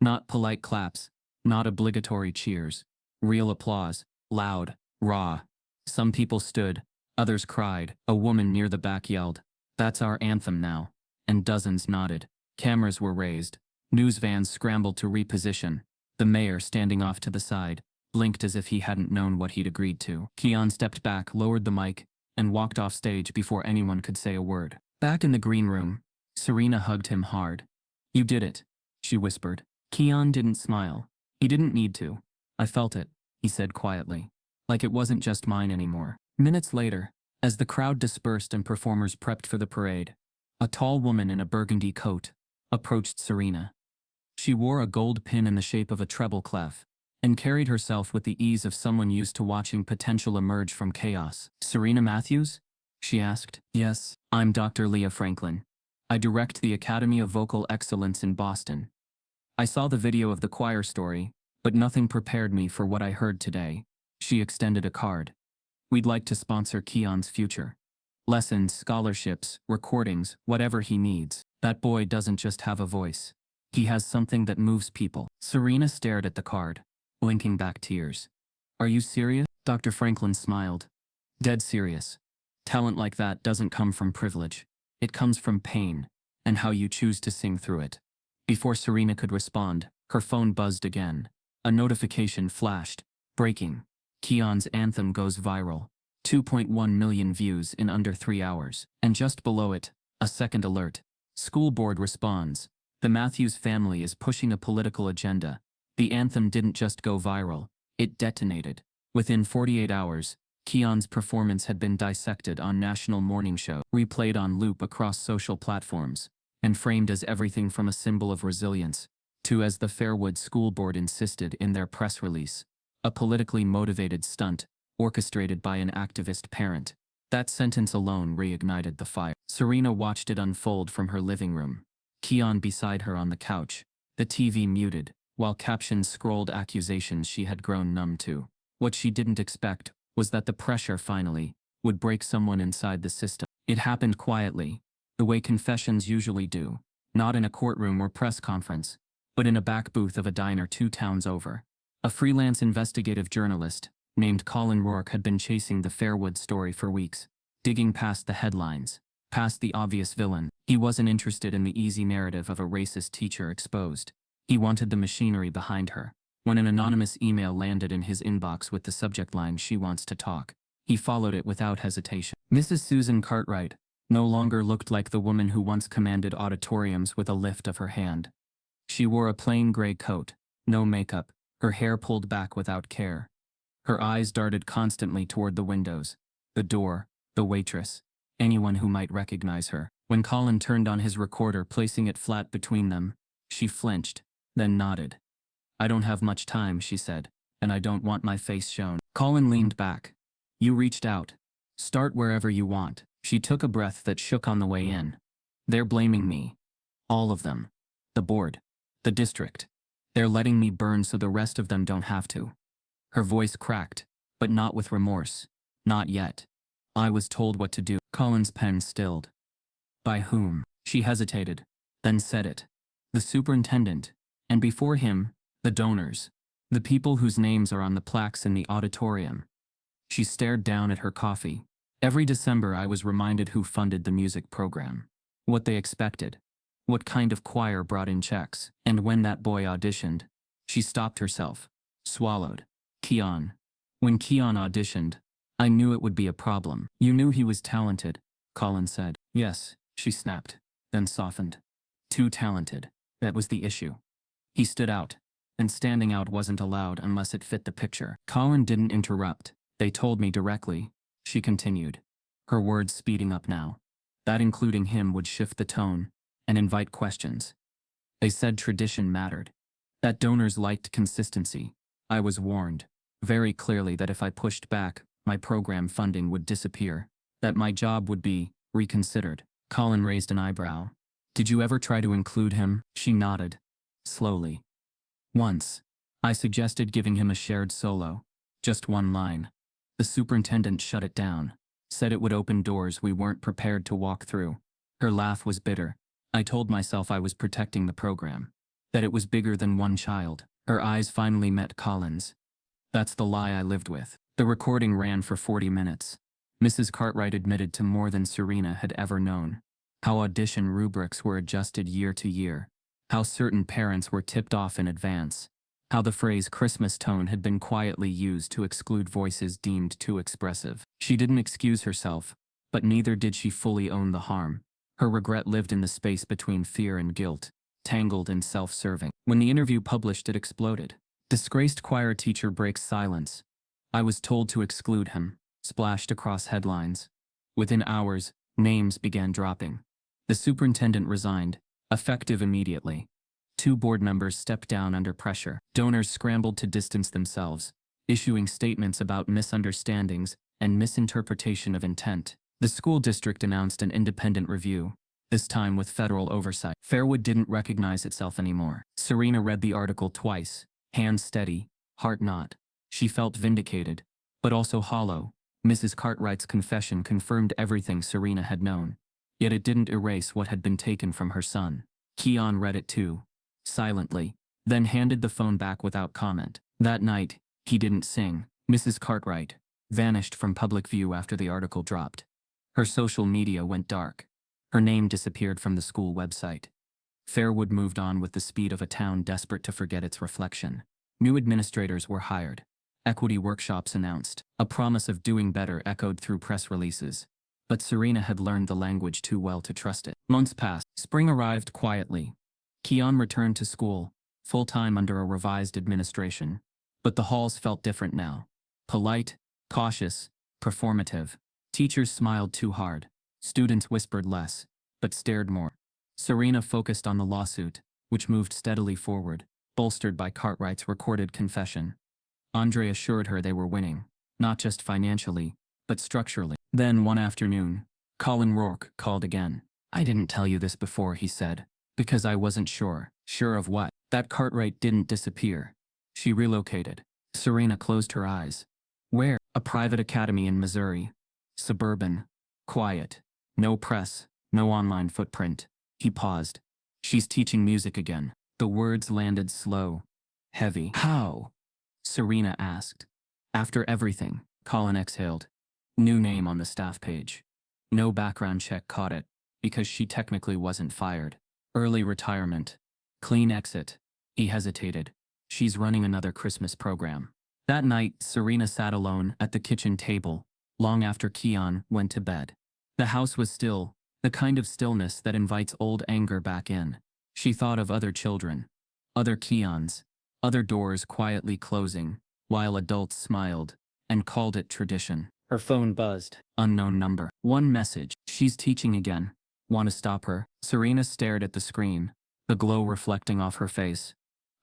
Not polite claps, not obligatory cheers. Real applause, loud, raw, Some people stood, others cried. A woman near the back yelled, "That's our anthem now." And dozens nodded. Cameras were raised. News vans scrambled to reposition. The mayor, standing off to the side, blinked as if he hadn't known what he'd agreed to. Keon stepped back, lowered the mic, and walked off stage before anyone could say a word. Back in the green room, Serena hugged him hard. "You did it," she whispered. Keon didn't smile. He didn't need to. "I felt it," he said quietly, like it wasn't just mine anymore. Minutes later, as the crowd dispersed and performers prepped for the parade, a tall woman in a burgundy coat approached Serena. She wore a gold pin in the shape of a treble clef and carried herself with the ease of someone used to watching potential emerge from chaos. "Serena Matthews?" she asked. "Yes, I'm Dr. Leah Franklin. I direct the Academy of Vocal Excellence in Boston. I saw the video of the choir story, but nothing prepared me for what I heard today." She extended a card. "We'd like to sponsor Keon's future. Lessons, scholarships, recordings, whatever he needs. That boy doesn't just have a voice. He has something that moves people." Serena stared at the card, blinking back tears. "Are you serious?" Dr. Franklin smiled. "Dead serious. Talent like that doesn't come from privilege. It comes from pain, and how you choose to sing through it." Before Serena could respond, her phone buzzed again. A notification flashed. "Breaking. Keon's anthem goes viral. 2.1 million views in under 3 hours." And just below it, a second alert. "School board responds. The Matthews family is pushing a political agenda. The anthem didn't just go viral, it detonated." Within 48 hours, Keon's performance had been dissected on national morning show, replayed on loop across social platforms, and framed as everything from a symbol of resilience to, as the Fairwood School Board insisted in their press release, a politically motivated stunt orchestrated by an activist parent. That sentence alone reignited the fire. Serena watched it unfold from her living room, Keon beside her on the couch, the TV muted, while captions scrolled accusations she had grown numb to. What she didn't expect was that the pressure finally would break someone inside the system. It happened quietly, the way confessions usually do, not in a courtroom or press conference, but in a back booth of a diner 2 towns over. A freelance investigative journalist named Colin Rourke had been chasing the Fairwood story for weeks, digging past the headlines, past the obvious villain. He wasn't interested in the easy narrative of a racist teacher exposed. He wanted the machinery behind her. When an anonymous email landed in his inbox with the subject line, "She wants to talk," he followed it without hesitation. Mrs. Susan Cartwright no longer looked like the woman who once commanded auditoriums with a lift of her hand. She wore a plain gray coat, no makeup, her hair pulled back without care. Her eyes darted constantly toward the windows, the door, the waitress, anyone who might recognize her. When Colin turned on his recorder, placing it flat between them, she flinched, then nodded. "I don't have much time," she said, "and I don't want my face shown." Colin leaned back. "You reached out. Start wherever you want." She took a breath that shook on the way in. "They're blaming me. All of them. The board. The district. They're letting me burn so the rest of them don't have to." Her voice cracked, but not with remorse. "Not yet. I was told what to do." Colin's pen stilled. "By whom?" She hesitated, then said it. "The superintendent, and before him, the donors. The people whose names are on the plaques in the auditorium." She stared down at her coffee. "Every December I was reminded who funded the music program, what they expected, what kind of choir brought in checks. And when that boy auditioned," she stopped herself, swallowed. "Keon. When Keon auditioned, I knew it would be a problem." "You knew he was talented," Colin said. "Yes," she snapped, then softened. "Too talented. That was the issue. He stood out, and standing out wasn't allowed unless it fit the picture." Colin didn't interrupt. "They told me directly," she continued, her words speeding up now, "that including him would shift the tone and invite questions. They said tradition mattered, that donors liked consistency. I was warned, very clearly, that if I pushed back, my program funding would disappear, that my job would be reconsidered." Colin raised an eyebrow. "Did you ever try to include him?" She nodded, slowly. "Once. I suggested giving him a shared solo, just one line. The superintendent shut it down, said it would open doors we weren't prepared to walk through." Her laugh was bitter. "I told myself I was protecting the program, that it was bigger than one child." Her eyes finally met Colin's. "That's the lie I lived with." The recording ran for 40 minutes. Mrs. Cartwright admitted to more than Serena had ever known. How audition rubrics were adjusted year to year. How certain parents were tipped off in advance. How the phrase Christmas tone had been quietly used to exclude voices deemed too expressive. She didn't excuse herself, but neither did she fully own the harm. Her regret lived in the space between fear and guilt, tangled and self-serving. When the interview published, it exploded. Disgraced choir teacher breaks silence. I was told to exclude him, splashed across headlines. Within hours, names began dropping. The superintendent resigned, effective immediately. 2 board members stepped down under pressure. Donors scrambled to distance themselves, issuing statements about misunderstandings and misinterpretation of intent. The school district announced an independent review, this time with federal oversight. Fairwood didn't recognize itself anymore. Serena read the article twice, hand steady, heart not. She felt vindicated, but also hollow. Mrs. Cartwright's confession confirmed everything Serena had known. Yet it didn't erase what had been taken from her son. Keon read it too, silently, then handed the phone back without comment. That night, he didn't sing. Mrs. Cartwright vanished from public view after the article dropped. Her social media went dark. Her name disappeared from the school website. Fairwood moved on with the speed of a town desperate to forget its reflection. New administrators were hired. Equity workshops announced. A promise of doing better echoed through press releases. But Serena had learned the language too well to trust it. Months passed. Spring arrived quietly. Keon returned to school, full-time under a revised administration. But the halls felt different now. Polite, cautious, performative. Teachers smiled too hard. Students whispered less, but stared more. Serena focused on the lawsuit, which moved steadily forward, bolstered by Cartwright's recorded confession. Andre assured her they were winning, not just financially, but structurally. Then one afternoon, Colin Rourke called again. I didn't tell you this before, he said, because I wasn't sure. Sure of what? That Cartwright didn't disappear. She relocated. Serena closed her eyes. Where? A private academy in Missouri. Suburban. Quiet. No press. No online footprint. He paused. She's teaching music again. The words landed slow. Heavy. How? Serena asked. After everything, Colin exhaled. New name on the staff page. No background check caught it, because she technically wasn't fired. Early retirement. Clean exit. He hesitated. She's running another Christmas program. That night, Serena sat alone at the kitchen table, long after Keon went to bed. The house was still, the kind of stillness that invites old anger back in. She thought of other children, other Keons, other doors quietly closing, while adults smiled, and called it tradition. Her phone buzzed. Unknown number. One message. She's teaching again. Want to stop her? Serena stared at the screen, the glow reflecting off her face.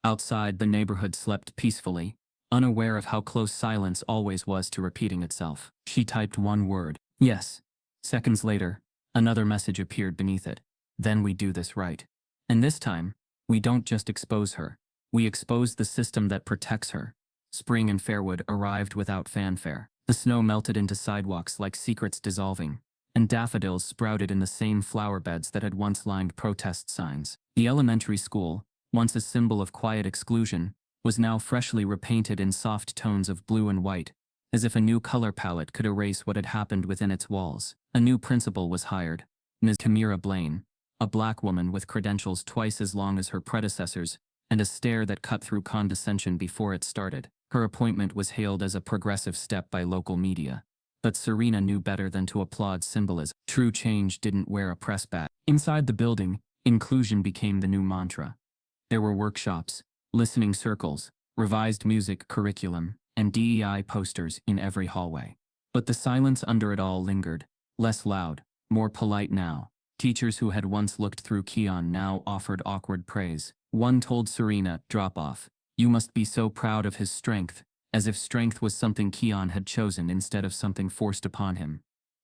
Outside, the neighborhood slept peacefully, unaware of how close silence always was to repeating itself. She typed one word. Yes. Seconds later, another message appeared beneath it. Then we do this right. And this time, we don't just expose her. We expose the system that protects her. Spring in Fairwood arrived without fanfare. The snow melted into sidewalks like secrets dissolving, and daffodils sprouted in the same flower beds that had once lined protest signs. The elementary school, once a symbol of quiet exclusion, was now freshly repainted in soft tones of blue and white, as if a new color palette could erase what had happened within its walls. A new principal was hired, Ms. Kamira Blaine, a black woman with credentials twice as long as her predecessors, and a stare that cut through condescension before it started. Her appointment was hailed as a progressive step by local media. But Serena knew better than to applaud symbolism. True change didn't wear a press badge. Inside the building, inclusion became the new mantra. There were workshops, listening circles, revised music curriculum, and DEI posters in every hallway. But the silence under it all lingered, less loud, more polite now. Teachers who had once looked through Keon now offered awkward praise. One told Serena, drop off. You must be so proud of his strength, as if strength was something Keon had chosen instead of something forced upon him.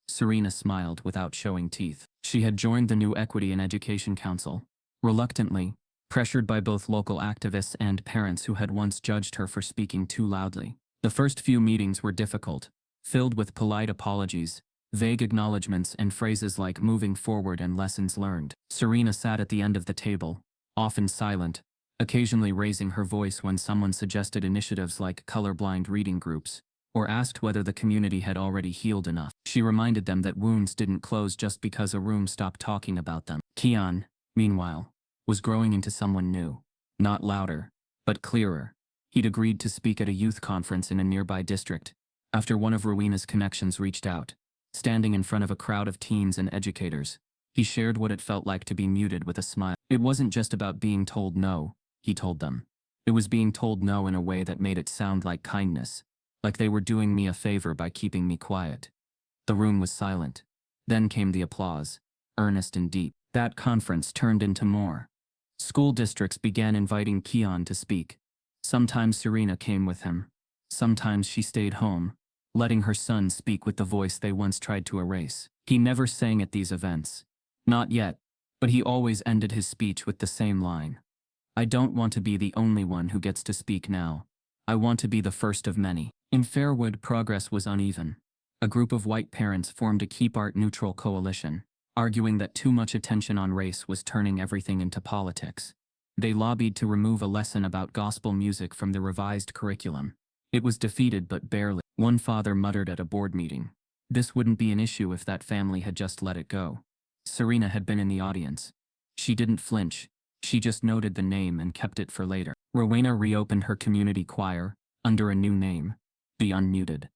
Serena smiled without showing teeth. She had joined the new Equity in Education Council, reluctantly, pressured by both local activists and parents who had once judged her for speaking too loudly. The first few meetings were difficult, filled with polite apologies, vague acknowledgments and phrases like moving forward and lessons learned. Serena sat at the end of the table, often silent, occasionally raising her voice when someone suggested initiatives like colorblind reading groups, or asked whether the community had already healed enough. She reminded them that wounds didn't close just because a room stopped talking about them. Keon, meanwhile, was growing into someone new. Not louder, but clearer. He'd agreed to speak at a youth conference in a nearby district, after one of Rowena's connections reached out. Standing in front of a crowd of teens and educators, he shared what it felt like to be muted with a smile. It wasn't just about being told no, he told them. It was being told no in a way that made it sound like kindness, like they were doing me a favor by keeping me quiet. The room was silent. Then came the applause, earnest and deep. That conference turned into more. School districts began inviting Keon to speak. Sometimes Serena came with him. Sometimes she stayed home, letting her son speak with the voice they once tried to erase. He never sang at these events. Not yet, but he always ended his speech with the same line. I don't want to be the only one who gets to speak now. I want to be the first of many. In Fairwood, progress was uneven. A group of white parents formed a Keep Art Neutral coalition, arguing that too much attention on race was turning everything into politics. They lobbied to remove a lesson about gospel music from the revised curriculum. It was defeated, but barely. One father muttered at a board meeting, "This wouldn't be an issue if that family had just let it go." Serena had been in the audience. She didn't flinch. She just noted the name and kept it for later. Rowena reopened her community choir, under a new name, the Unmuted.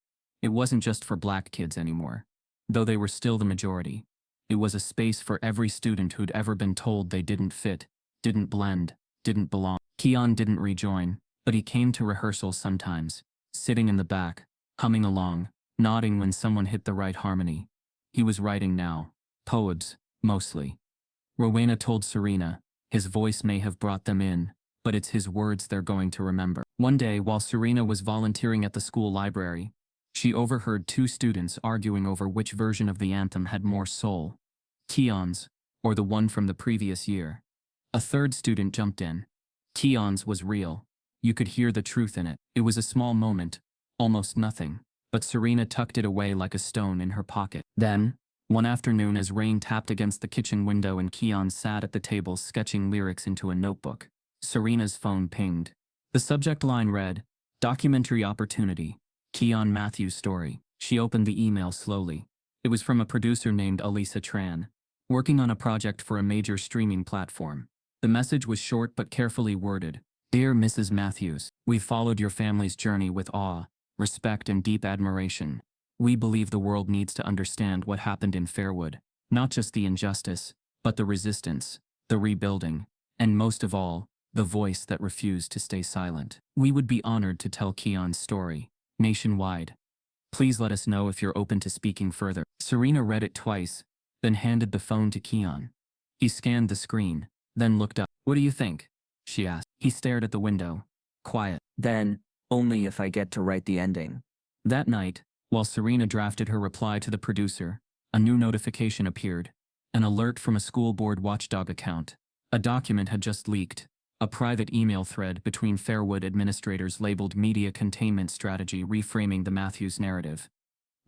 It wasn't just for black kids anymore, though they were still the majority. It was a space for every student who'd ever been told they didn't fit, didn't blend, didn't belong. Keon didn't rejoin, but he came to rehearsals sometimes, sitting in the back, humming along, nodding when someone hit the right harmony. He was writing now. Poems, mostly. Rowena told Serena, his voice may have brought them in, but it's his words they're going to remember. One day, while Serena was volunteering at the school library, she overheard two students arguing over which version of the anthem had more soul, Keon's, or the one from the previous year. A third student jumped in. Keon's was real. You could hear the truth in it. It was a small moment, almost nothing, but Serena tucked it away like a stone in her pocket. Then, one afternoon, as rain tapped against the kitchen window and Keon sat at the table sketching lyrics into a notebook, Serena's phone pinged. The subject line read, "Documentary Opportunity, Keon Matthews Story." She opened the email slowly. It was from a producer named Elisa Tran, working on a project for a major streaming platform. The message was short but carefully worded. "Dear Mrs. Matthews, we've followed your family's journey with awe, respect and deep admiration. We believe the world needs to understand what happened in Fairwood, not just the injustice, but the resistance, the rebuilding, and most of all, the voice that refused to stay silent. We would be honored to tell Keon's story, nationwide. Please let us know if you're open to speaking further." Serena read it twice, then handed the phone to Keon. He scanned the screen, then looked up. "What do you think?" she asked. He stared at the window, quiet. "Then, only if I get to write the ending." That night, while Serena drafted her reply to the producer, a new notification appeared. An alert from a school board watchdog account. A document had just leaked. A private email thread between Fairwood administrators labeled Media Containment Strategy reframing the Matthews narrative.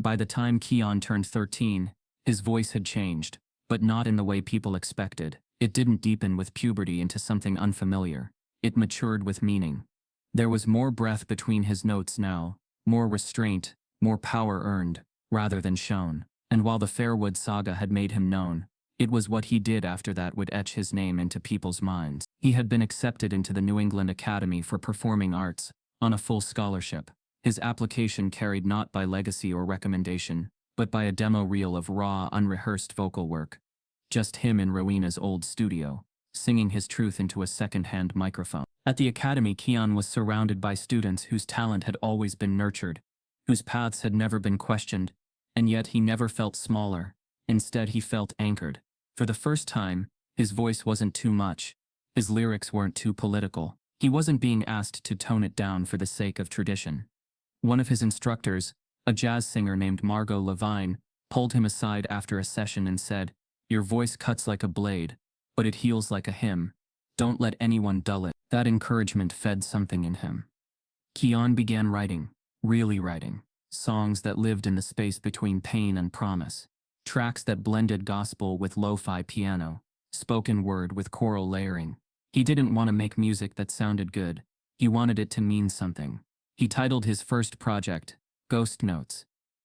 By the time Keon turned 13, his voice had changed, but not in the way people expected. It didn't deepen with puberty into something unfamiliar. It matured with meaning. There was more breath between his notes now, more restraint, more power earned, rather than shown. And while the Fairwood saga had made him known, it was what he did after that would etch his name into people's minds. He had been accepted into the New England Academy for Performing Arts, on a full scholarship. His application carried not by legacy or recommendation, but by a demo reel of raw, unrehearsed vocal work. Just him in Rowena's old studio, singing his truth into a second-hand microphone. At the academy, Keon was surrounded by students whose talent had always been nurtured, whose paths had never been questioned, and yet he never felt smaller. Instead, he felt anchored. For the first time, his voice wasn't too much. His lyrics weren't too political. He wasn't being asked to tone it down for the sake of tradition. One of his instructors, a jazz singer named Margot Levine, pulled him aside after a session and said, "Your voice cuts like a blade, but it heals like a hymn. Don't let anyone dull it." That encouragement fed something in him. Keon began writing, really writing, songs that lived in the space between pain and promise. Tracks that blended gospel with lo-fi piano, spoken word with choral layering. He didn't want to make music that sounded good. He wanted it to mean something. He titled his first project, Ghost notes.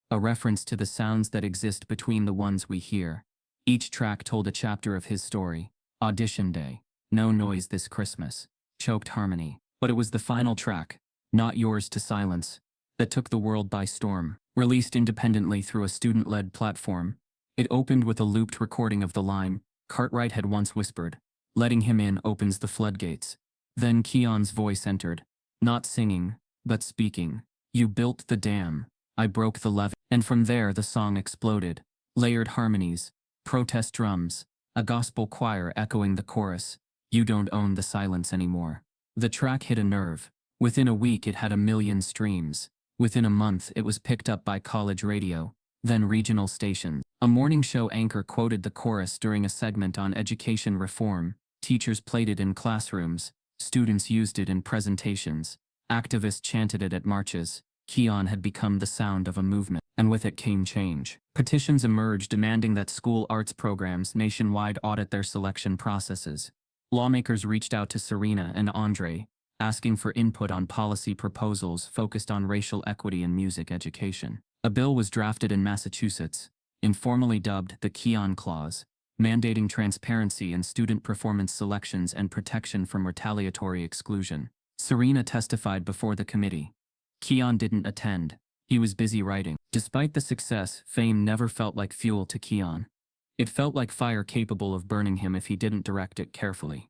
A reference to the sounds that exist between the ones we hear. Each track told a chapter of his story. Audition day. No noise this Christmas. Choked harmony. But it was the final track, Not Yours to Silence, that took the world by storm. Released independently through a student-led platform, it opened with a looped recording of the line Cartwright had once whispered. Letting him in opens the floodgates. Then Keon's voice entered. Not singing, but speaking. You built the dam. I broke the levee. And from there the song exploded. Layered harmonies, protest drums, a gospel choir echoing the chorus. You don't own the silence anymore. The track hit a nerve. Within a week it had 1 million streams. Within a month it was picked up by college radio, then regional stations. A morning show anchor quoted the chorus during a segment on education reform. Teachers played it in classrooms. Students used it in presentations. Activists chanted it at marches. Keon had become the sound of a movement, and with it came change. Petitions emerged demanding that school arts programs nationwide audit their selection processes. Lawmakers reached out to Serena and Andre, asking for input on policy proposals focused on racial equity in music education. A bill was drafted in Massachusetts, informally dubbed the Keon Clause, mandating transparency in student performance selections and protection from retaliatory exclusion. Serena testified before the committee. Keon didn't attend. He was busy writing. Despite the success, fame never felt like fuel to Keon. It felt like fire capable of burning him if he didn't direct it carefully.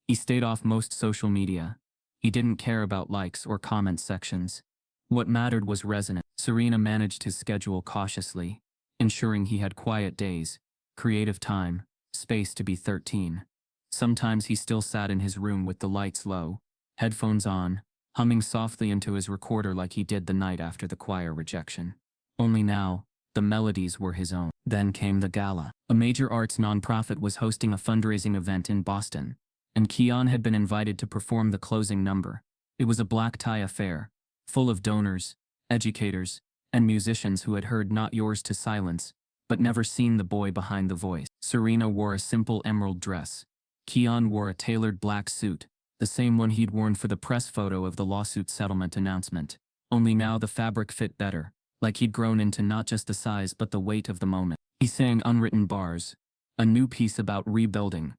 He stayed off most social media. He didn't care about likes or comment sections. What mattered was resonance. Serena managed his schedule cautiously, ensuring he had quiet days, creative time, space to be 13. Sometimes he still sat in his room with the lights low, headphones on, humming softly into his recorder like he did the night after the choir rejection. Only now, the melodies were his own. Then came the gala. A major arts nonprofit was hosting a fundraising event in Boston, and Keon had been invited to perform the closing number. It was a black tie affair, full of donors, educators, and musicians who had heard Not Yours to Silence, but never seen the boy behind the voice. Serena wore a simple emerald dress. Keon wore a tailored black suit, the same one he'd worn for the press photo of the lawsuit settlement announcement. Only now the fabric fit better, like he'd grown into not just the size but the weight of the moment. He sang unwritten bars, a new piece about rebuilding.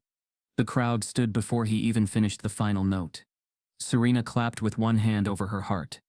The crowd stood before he even finished the final note. Serena clapped with one hand over her heart,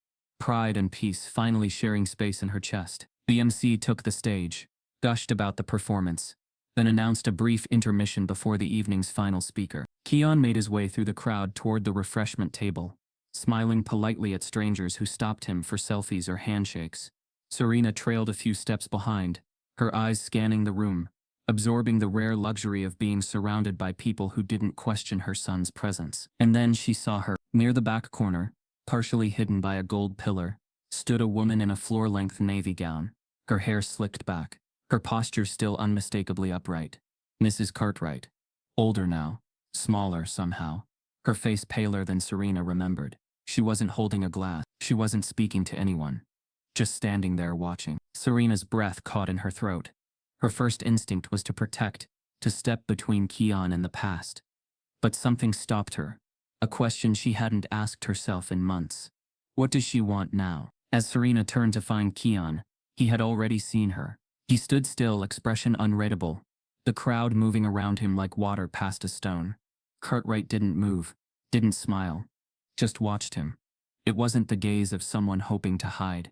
pride and peace finally sharing space in her chest. The MC took the stage, gushed about the performance, then announced a brief intermission before the evening's final speaker. Keon made his way through the crowd toward the refreshment table, smiling politely at strangers who stopped him for selfies or handshakes. Serena trailed a few steps behind, her eyes scanning the room, absorbing the rare luxury of being surrounded by people who didn't question her son's presence. And then she saw her. Near the back corner, partially hidden by a gold pillar, stood a woman in a floor-length navy gown, her hair slicked back, her posture still unmistakably upright. Mrs. Cartwright. Older now, smaller somehow, her face paler than Serena remembered. She wasn't holding a glass. She wasn't speaking to anyone. Just standing there watching. Serena's breath caught in her throat. Her first instinct was to protect, to step between Keon and the past. But something stopped her. A question she hadn't asked herself in months. What does she want now? As Serena turned to find Keon, he had already seen her. He stood still, expression unreadable, the crowd moving around him like water past a stone. Cartwright didn't move, didn't smile, just watched him. It wasn't the gaze of someone hoping to hide.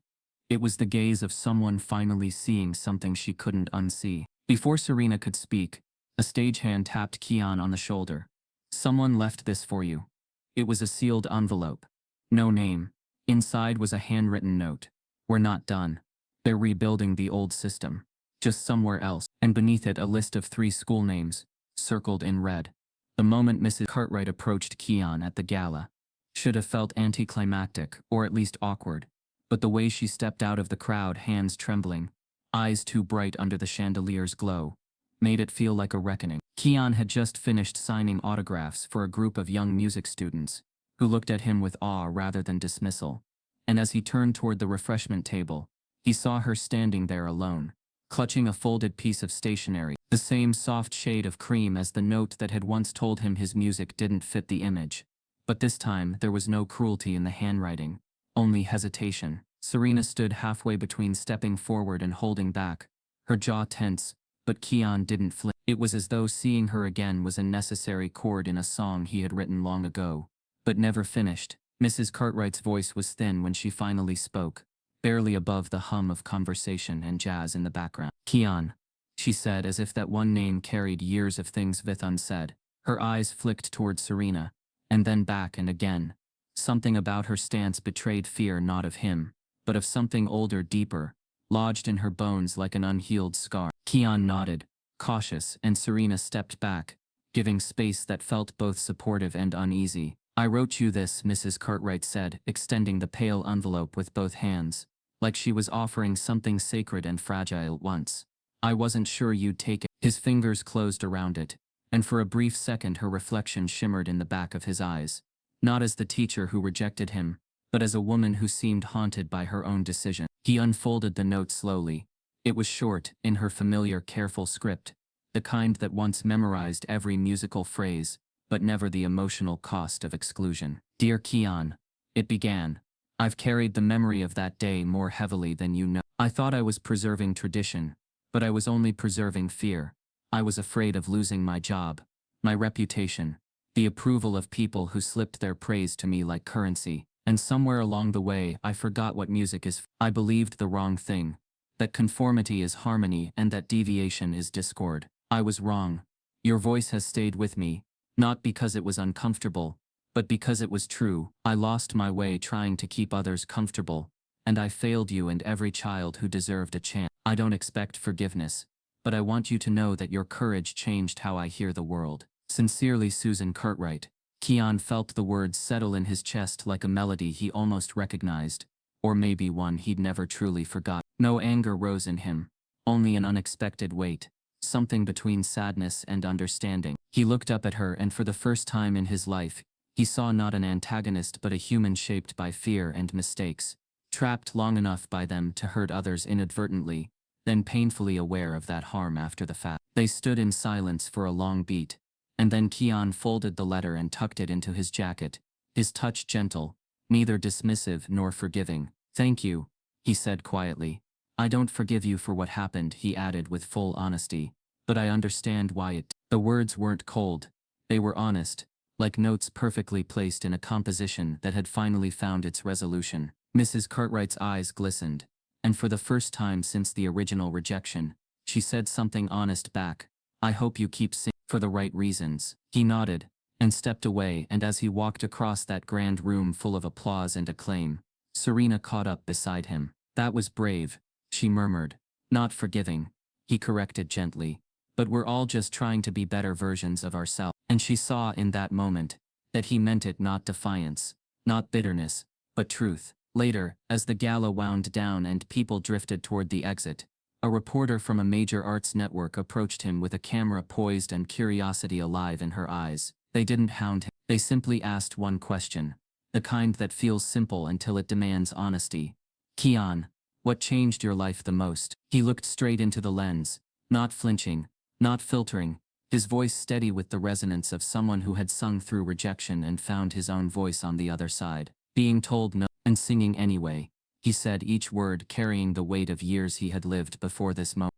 It was the gaze of someone finally seeing something she couldn't unsee. Before Serena could speak, a stagehand tapped Keon on the shoulder. Someone left this for you. It was a sealed envelope. No name. Inside was a handwritten note. We're not done. They're rebuilding the old system. Just somewhere else. And beneath it a list of 3 school names, circled in red. The moment Mrs. Cartwright approached Keon at the gala should have felt anticlimactic, or at least awkward. But the way she stepped out of the crowd, hands trembling, eyes too bright under the chandelier's glow, made it feel like a reckoning. Keon had just finished signing autographs for a group of young music students, who looked at him with awe rather than dismissal. And as he turned toward the refreshment table, he saw her standing there alone, clutching a folded piece of stationery, the same soft shade of cream as the note that had once told him his music didn't fit the image. But this time there was no cruelty in the handwriting, only hesitation. Serena stood halfway between stepping forward and holding back, her jaw tense, but Keon didn't flinch. It was as though seeing her again was a necessary chord in a song he had written long ago, but never finished. Mrs. Cartwright's voice was thin when she finally spoke, barely above the hum of conversation and jazz in the background. Keon, she said, as if that one name carried years of things Vith unsaid. Her eyes flicked toward Serena, and then back and again. Something about her stance betrayed fear not of him, but of something older, deeper, lodged in her bones like an unhealed scar. Keon nodded, cautious, and Serena stepped back, giving space that felt both supportive and uneasy. I wrote you this, Mrs. Cartwright said, extending the pale envelope with both hands, like she was offering something sacred and fragile at once. I wasn't sure you'd take it. His fingers closed around it, and for a brief second her reflection shimmered in the back of his eyes, not as the teacher who rejected him, but as a woman who seemed haunted by her own decision. He unfolded the note slowly. It was short, in her familiar careful script, the kind that once memorized every musical phrase, but never the emotional cost of exclusion. Dear Keon, it began. I've carried the memory of that day more heavily than you know. I thought I was preserving tradition, but I was only preserving fear. I was afraid of losing my job, my reputation, the approval of people who slipped their praise to me like currency. And somewhere along the way I forgot what music is. I believed the wrong thing, that conformity is harmony and that deviation is discord. I was wrong. Your voice has stayed with me, not because it was uncomfortable, but because it was true. I lost my way trying to keep others comfortable, and I failed you and every child who deserved a chance. I don't expect forgiveness, but I want you to know that your courage changed how I hear the world. Sincerely, Susan Cartwright. Keon felt the words settle in his chest like a melody he almost recognized, or maybe one he'd never truly forgot. No anger rose in him, only an unexpected weight, something between sadness and understanding. He looked up at her, and for the first time in his life, he saw not an antagonist but a human shaped by fear and mistakes, trapped long enough by them to hurt others inadvertently, then painfully aware of that harm after the fact. They stood in silence for a long beat, and then Keon folded the letter and tucked it into his jacket, his touch gentle, neither dismissive nor forgiving. Thank you, he said quietly. I don't forgive you for what happened, he added with full honesty, but I understand why it. The words weren't cold, they were honest, like notes perfectly placed in a composition that had finally found its resolution. Mrs. Cartwright's eyes glistened, and for the first time since the original rejection, she said something honest back. I hope you keep singing. For the right reasons. He nodded, and stepped away, and as he walked across that grand room full of applause and acclaim, Serena caught up beside him. That was brave, she murmured. Not forgiving, he corrected gently, but we're all just trying to be better versions of ourselves. And she saw in that moment that he meant it, not defiance, not bitterness, but truth. Later, as the gala wound down and people drifted toward the exit, a reporter from a major arts network approached him with a camera poised and curiosity alive in her eyes. They didn't hound him. They simply asked one question, the kind that feels simple until it demands honesty. Keon, what changed your life the most? He looked straight into the lens, not flinching, not filtering, his voice steady with the resonance of someone who had sung through rejection and found his own voice on the other side. Being told no, and singing anyway. He said each word carrying the weight of years he had lived before this moment.